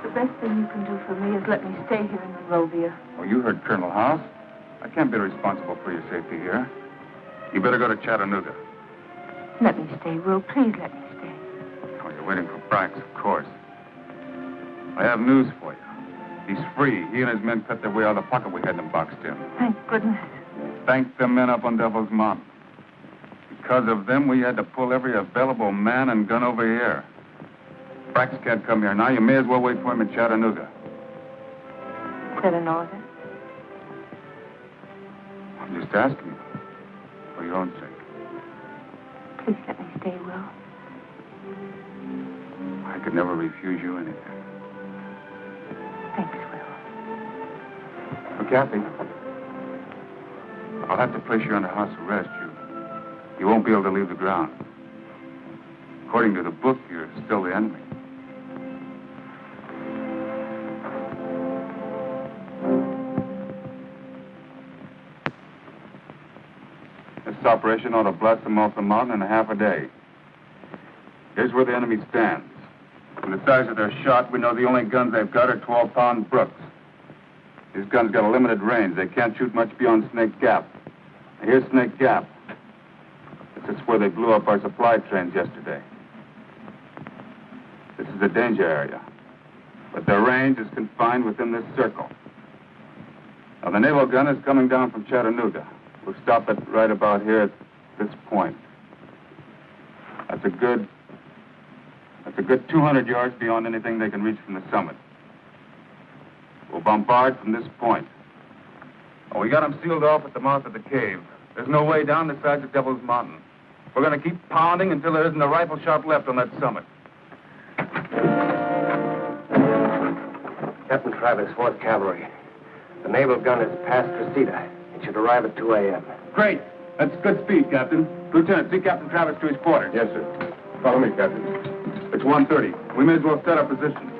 The best thing you can do for me is let me stay here in Monrovia. Oh, you heard Colonel House. I can't be responsible for your safety here. You better go to Chattanooga. Let me stay, Will. Please let me stay. Oh, you're waiting for Brax, of course. I have news for you. He's free. He and his men cut their way out of the pocket we had them boxed in. Thank goodness. Thank the men up on Devil's Mountain. Because of them, we had to pull every available man and gun over here. Brax can't come here now. You may as well wait for him in Chattanooga. Is that an order? I'm just asking you. For your own sake. Please let me stay, Will. I could never refuse you anything. Thanks, Will. Oh, Kathy, I'll have to place you under house arrest. You won't be able to leave the ground. According to the book, you're still the enemy. This operation ought to blast them off the mountain in a half a day. Here's where the enemy stands. From the size of their shot, we know the only guns they've got are 12-pound Brooks. These guns got a limited range. They can't shoot much beyond Snake Gap. Now, here's Snake Gap. This is where they blew up our supply trains yesterday. This is a danger area. But their range is confined within this circle. Now, the naval gun is coming down from Chattanooga. We'll stop it right about here at this point. That's a good 200 yards beyond anything they can reach from the summit. We'll bombard from this point. Oh, we got them sealed off at the mouth of the cave. There's no way down the sides of Devil's Mountain. We're going to keep pounding until there isn't a rifle shot left on that summit. Captain Travis, 4th Cavalry. The naval gun is past Reseda. It should arrive at 2 a.m. Great. That's good speed, Captain. Lieutenant, see Captain Travis to his quarters. Yes, sir. Follow me, Captain. It's 1:30. We may as well set our position.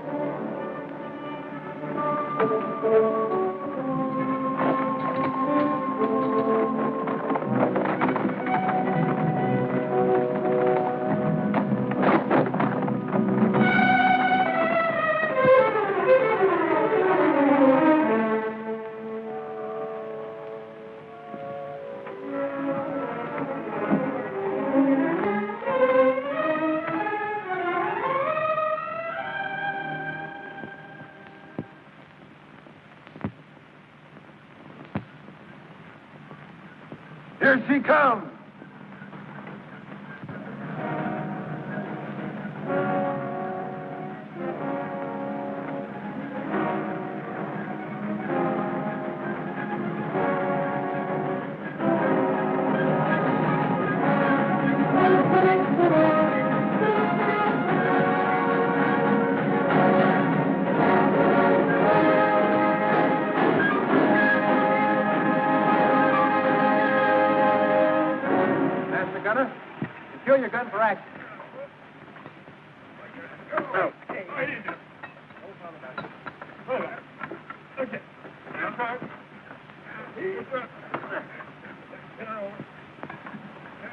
Here she comes. Secure your gun for action.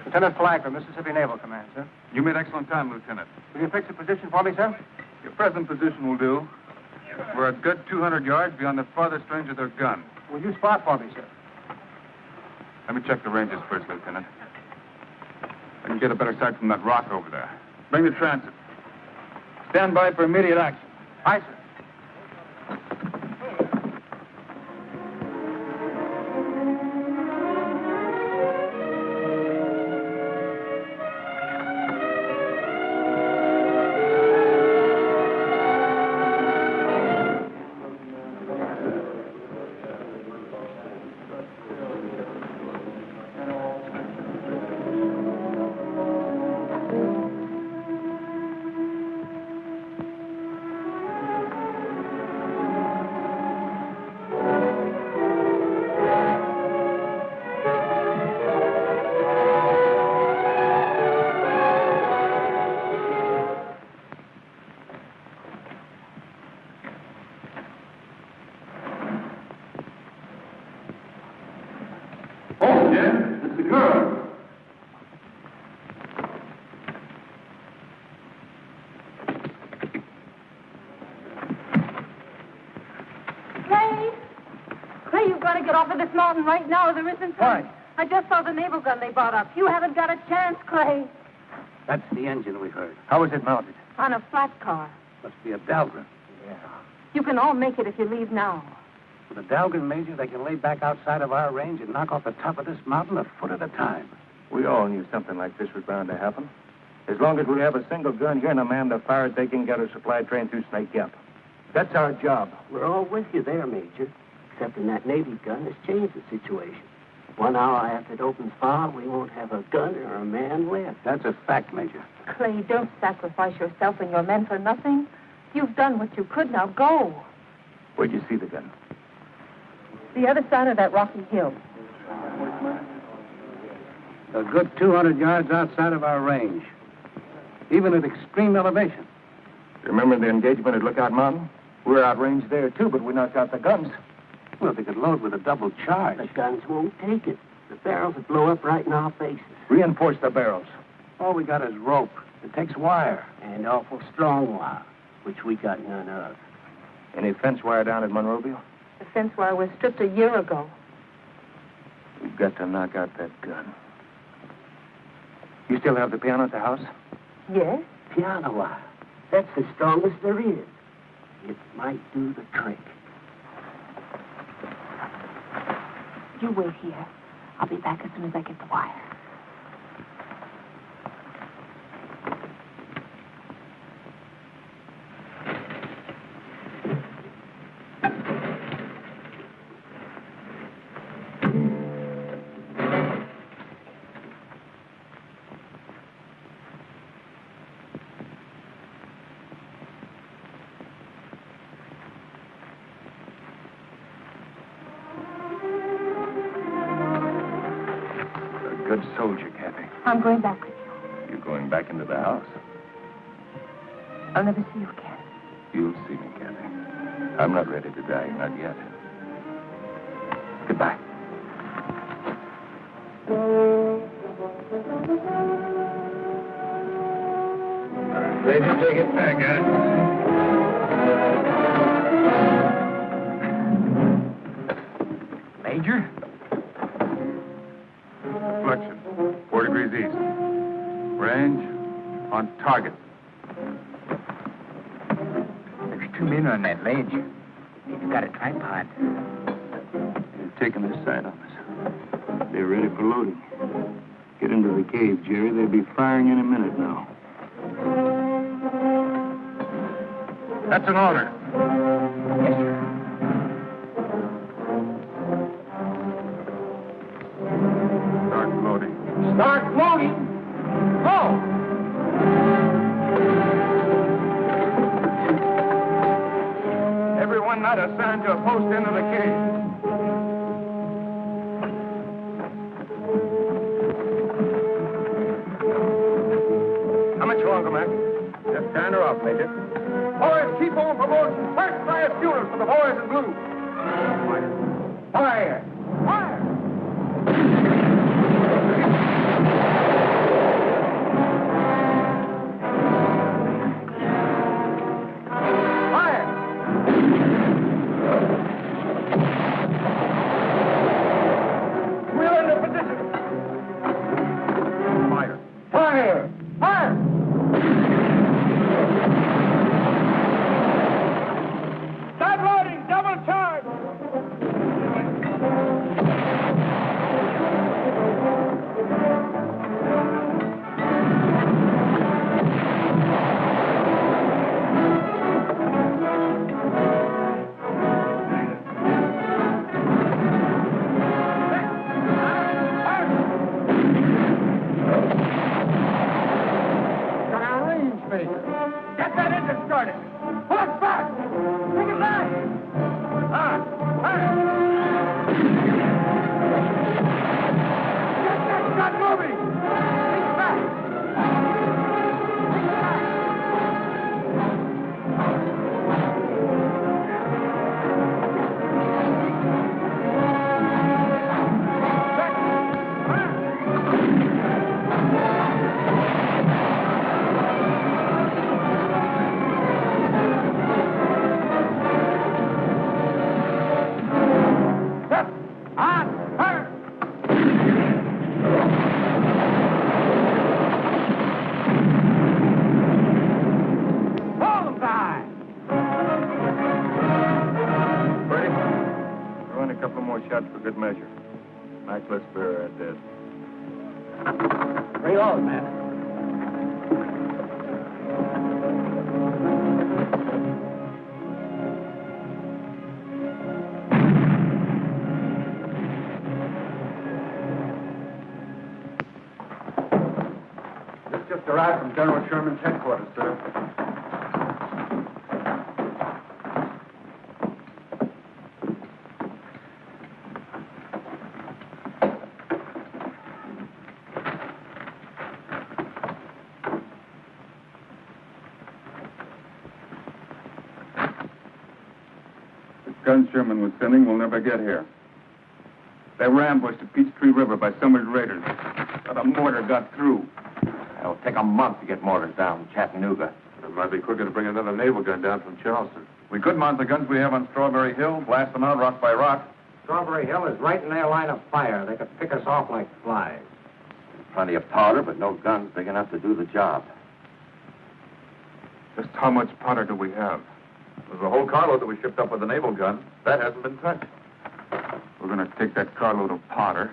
Lieutenant Flagler, Mississippi Naval Command, sir. You made excellent time, Lieutenant. Will you fix the position for me, sir? Your present position will do. We're a good 200 yards beyond the farthest range of their gun. Will you spot for me, sir? Let me check the ranges first, Lieutenant. I can get a better sight from that rock over there. Bring the transit. Stand by for immediate action. Aye, sir. Mountain right now. There isn't. Why? I just saw the naval gun they brought up. You haven't got a chance, Clay. That's the engine we heard. How is it mounted? On a flat car. Must be a Dahlgren. Yeah. You can all make it if you leave now. With a Dahlgren, Major, they can lay back outside of our range and knock off the top of this mountain a foot at a time. We all knew something like this was bound to happen. As long as we have a single gun here and a man to fire it, they can get a supply train through Snake Gap. That's our job. We're all with you there, Major. Except in that Navy gun has changed the situation. 1 hour after it opens fire, we won't have a gun or a man left. That's a fact, Major. Clay, don't sacrifice yourself and your men for nothing. You've done what you could. Now go. Where'd you see the gun? The other side of that rocky hill. A good 200 yards outside of our range, even at extreme elevation. You remember the engagement at Lookout Mountain? We were outranged there, too, but we knocked out the guns. Well, they could load with a double charge. The guns won't take it. The barrels will blow up right in our faces. Reinforce the barrels. All we got is rope. It takes wire. And awful strong wire, which we got none of. Any fence wire down at Monrovia? The fence wire was stripped a year ago. We've got to knock out that gun. You still have the piano at the house? Yes? Piano wire. That's the strongest there is. It might do the trick. You wait here. I'll be back as soon as I get the wire. Good soldier, Kathy. I'm going back with you. You're going back into the house. I'll never see you again. You'll see me, Kathy. I'm not ready to die, not yet. Goodbye. Ready to take it back, Major? Deflection, 4 degrees east. Range on target. There's 2 men on that ledge. They've got a tripod. They're taking their sight on us. They're ready for loading. Get into the cave, Jerry. They'll be firing any minute now. That's an order. Yes, sir. Start loading. Start loading. Go! Everyone not assigned to a post end of the cave. How much longer, Mac? Just turn her off, Major. Boys, keep on promoting. First fire funerals for the boys in blue. Fire! Fire! We're in the position. Fire! Fire! Fire! Start loading! Double charge! Got our range, Major. Get that engine started. Pull it back. Take it back. Get that gun moving. Take it back. Take it back. Throw in a couple more shots for good measure. Mac, let's bury our dead. Reload, man. This just arrived from General Sherman's headquarters, sir. guns Sherman was sending will never get here. They were ambushed at Peachtree River by Summers' raiders. But a mortar got through. It'll take a month to get mortars down in Chattanooga. It might be quicker to bring another naval gun down from Charleston. We could mount the guns we have on Strawberry Hill, blast them out rock by rock. Strawberry Hill is right in their line of fire. They could pick us off like flies. Plenty of powder, but no guns big enough to do the job. Just how much powder do we have? There's a whole carload that we shipped up with the naval gun. That hasn't been touched. We're going to take that carload of powder.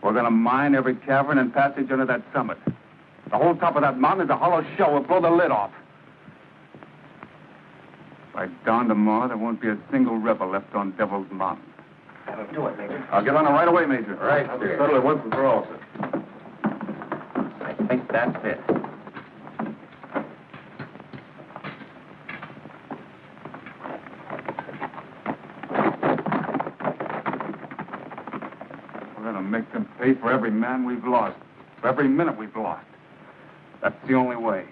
We're going to mine every cavern and passage under that summit. The whole top of that mountain is a hollow shell. We'll blow the lid off. By dawn tomorrow, there won't be a single rebel left on Devil's Mountain. That'll do it, Major. I'll get on it right away, Major. All right, I'll dear. settle it once and for all, sir. I think that's it. We're going to make them pay for every man we've lost, for every minute we've lost. That's the only way.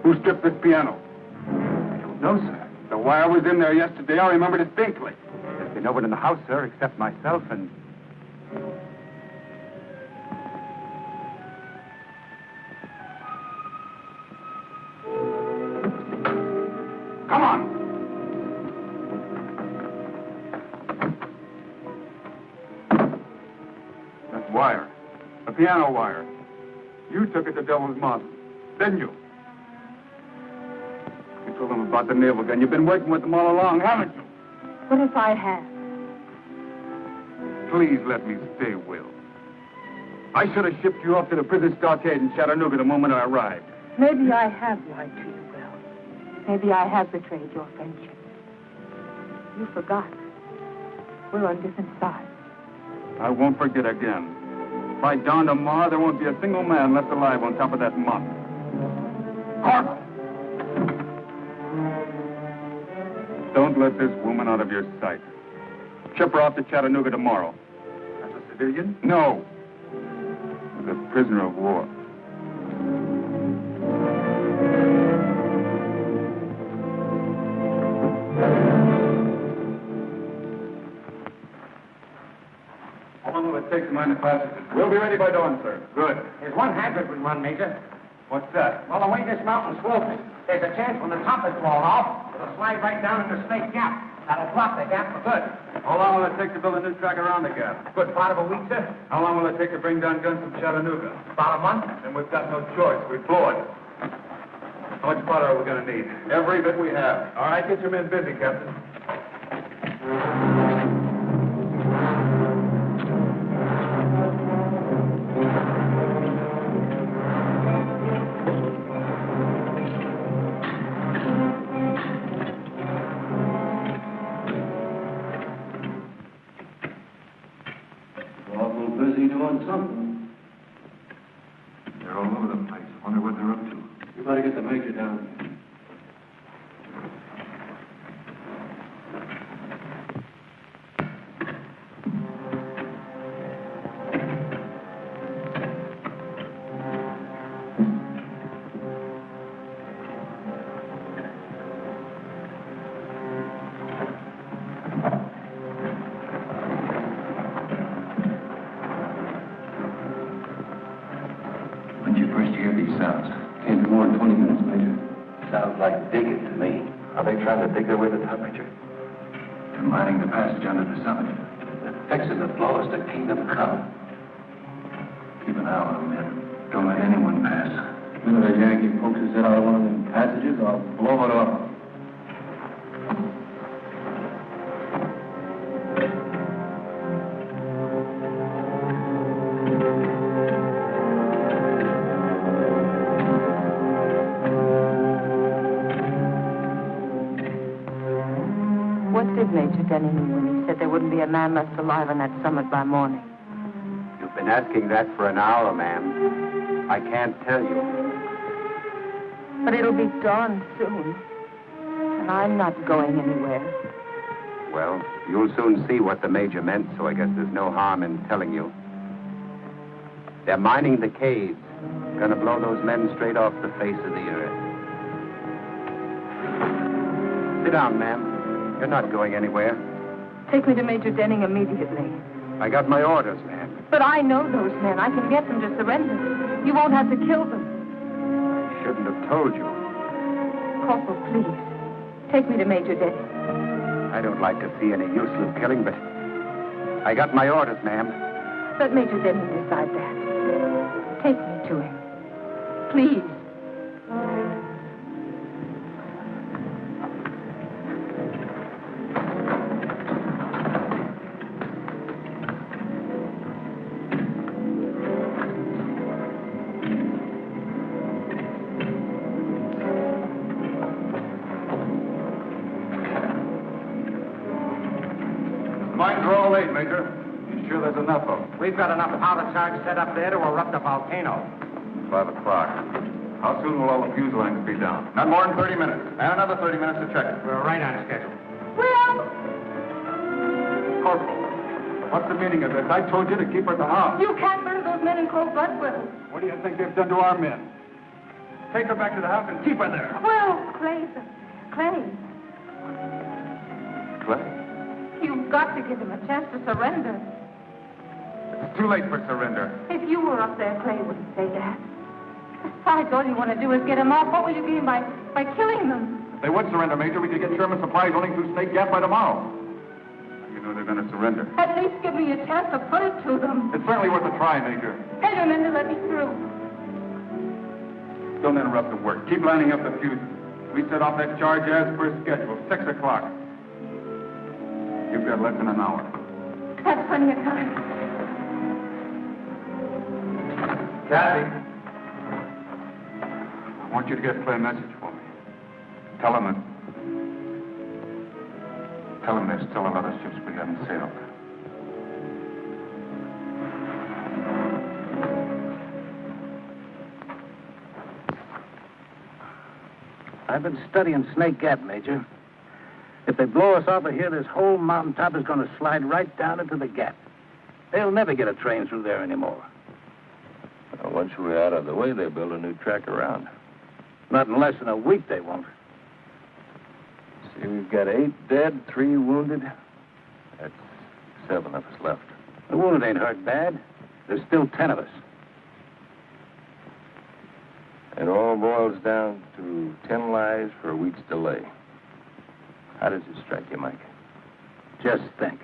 Who stripped this piano? I don't know, sir. The wire was in there yesterday. I remember distinctly. There's been nobody in the house, sir, except myself and... Come on! That wire. The piano wire. You took it to Devil's Mountain, didn't you? You told them about the naval gun. You've been working with them all along, haven't you? What if I have? Please let me stay, Will. I should have shipped you off to the prison stockade in Chattanooga the moment I arrived. Maybe I have lied to you, Will. Maybe I have betrayed your friendship. You forgot. We're on different sides. I won't forget again. By dawn tomorrow, there won't be a single man left alive on top of that mountain. Corporal! Don't let this woman out of your sight. Ship her off to Chattanooga tomorrow. As a civilian? No. As a prisoner of war. How long will it take to mine the passages? We'll be ready by dawn, sir. Good. There's one hazard we run, Major. What's that? Well, the way this mountain's sloping, there's a chance when the top is blown off, it'll slide right down into Snake Gap. That'll block the gap for good. How long will it take to build a new track around the gap? Good part of a week, sir. How long will it take to bring down guns from Chattanooga? About a month. Then we've got no choice. We blow it. How much powder are we going to need? Every bit we have. All right, get your men busy, Captain. Awful busy doing something. They're all over the place. Wonder what they're up to. You better get the major down. When'd you first hear these sounds? Can't be more than 20 minutes, Major. Sounds like digging to me. Are they trying to dig their way to the top, Major? They're mining the passage under the summit. They're fixing to blow us to Kingdom Come. Keep an eye on them, men. Don't let anyone pass. One of those Yankee folks is out of one of them passages, I'll blow it off. What did Major Denny mean when he said there wouldn't be a man left alive on that summit by morning? You've been asking that for an hour, ma'am. I can't tell you. But it'll be dawn soon. And I'm not going anywhere. Well, you'll soon see what the Major meant, so I guess there's no harm in telling you. They're mining the caves. Gonna blow those men straight off the face of the earth. Sit down, ma'am. You're not going anywhere. Take me to Major Denning immediately. I got my orders, ma'am. But I know those men. I can get them to surrender. You won't have to kill them. I shouldn't have told you. Corporal, please. Take me to Major Denning. I don't like to see any useless killing, but I got my orders, ma'am. Let Major Denning decide that. Take me to him. Please. Mines are all late, Major. You sure there's enough of them? We've got enough powder charge set up there to erupt a volcano. 5 o'clock. How soon will all the fuse lines be down? Not more than 30 minutes. And another 30 minutes to check it. We're right on schedule. Will! Corporal, what's the meaning of this? I told you to keep her at the house. You can't burn those men in cold blood, Will. What do you think they've done to our men? Take her back to the house and keep her there. Will, Clay. Clay, Clay? you've got to give him a chance to surrender. It's too late for surrender. If you were up there, Clay wouldn't say that. Besides, all you want to do is get them off. What will you gain by killing them? If they would surrender, Major, we could get Sherman supplies running through Snake Gap by tomorrow. You know they're going to surrender. At least give me a chance to put it to them. It's certainly worth a try, Major. Tell your men to let me through. Don't interrupt the work. Keep lining up the fuses. We set off that charge as per schedule, 6 o'clock. You've got less than an hour. That's plenty of time. Kathy. I want you to get Clay a message for me. Tell him there's still a lot of ships we haven't sailed. I've been studying Snake Gap, Major. If they blow us off of here, this whole mountaintop is going to slide right down into the gap. They'll never get a train through there anymore. Well, once we're out of the way, they'll build a new track around. Not in less than a week, they won't. See, we've got 8 dead, 3 wounded. That's 7 of us left. The wounded ain't hurt bad. There's still 10 of us. It all boils down to 10 lives for a week's delay. How does it strike you, Mike? Just think.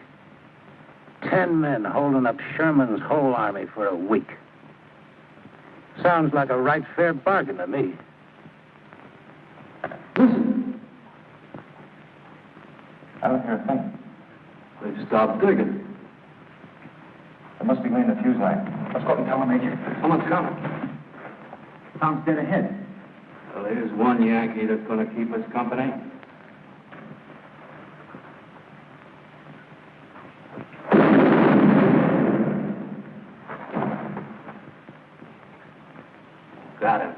10 men holding up Sherman's whole army for a week. Sounds like a right fair bargain to me. Listen. I don't hear a thing. They've stopped digging. They must be laying the fuse line. Let's go up and tell them, Major. Someone's coming. Sounds dead ahead. Well, here's one Yankee that's going to keep us company. Got him.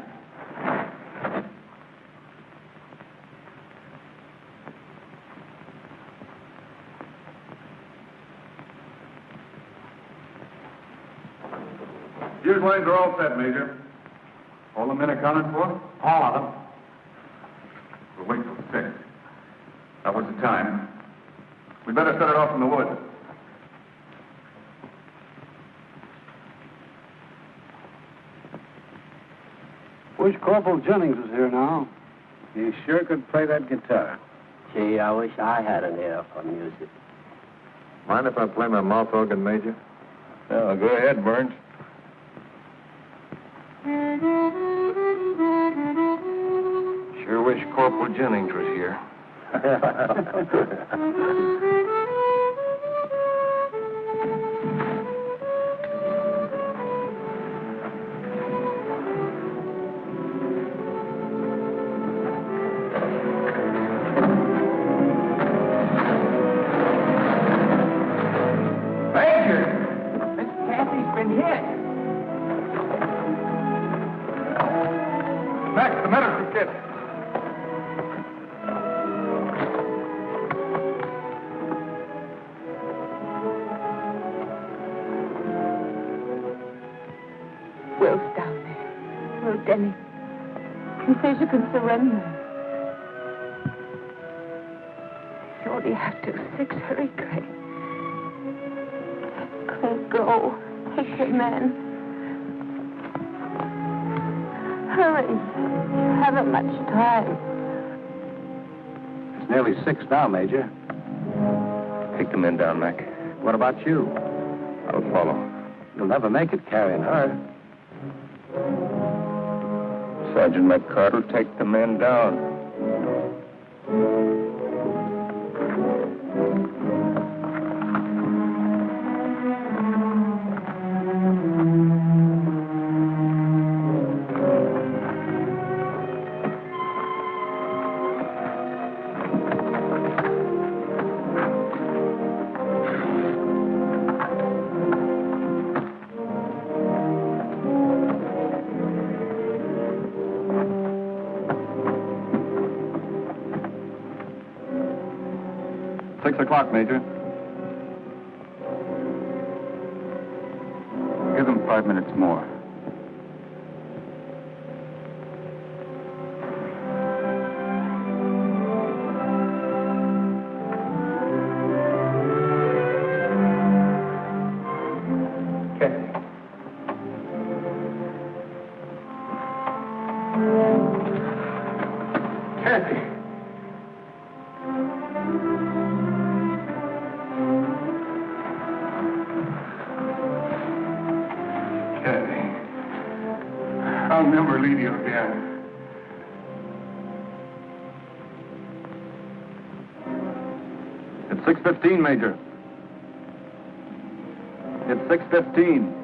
Fuse lines are all set, Major. All the men accounted for? All of them. We'll wait till 6. That was the time. We'd better set it off in the woods. Wish Corporal Jennings was here now. He sure could play that guitar. Gee, I wish I had an ear for music. Mind if I play my mouth organ, Major? Oh, go ahead, Burns. Sure wish Corporal Jennings was here. Max, the medicine kit. Denny. He says you can surrender. You only have to 6. Hurry, Craig. Craig, go. Take your men. Hurry. You haven't much time. It's nearly 6 now, Major. Take the men down, Mac. What about you? I'll follow. You'll never make it carrying her. Sergeant McCart will take the men down. Major. Give them 5 minutes more. I'll never leave you again. It's 6:15, Major. It's 6:15.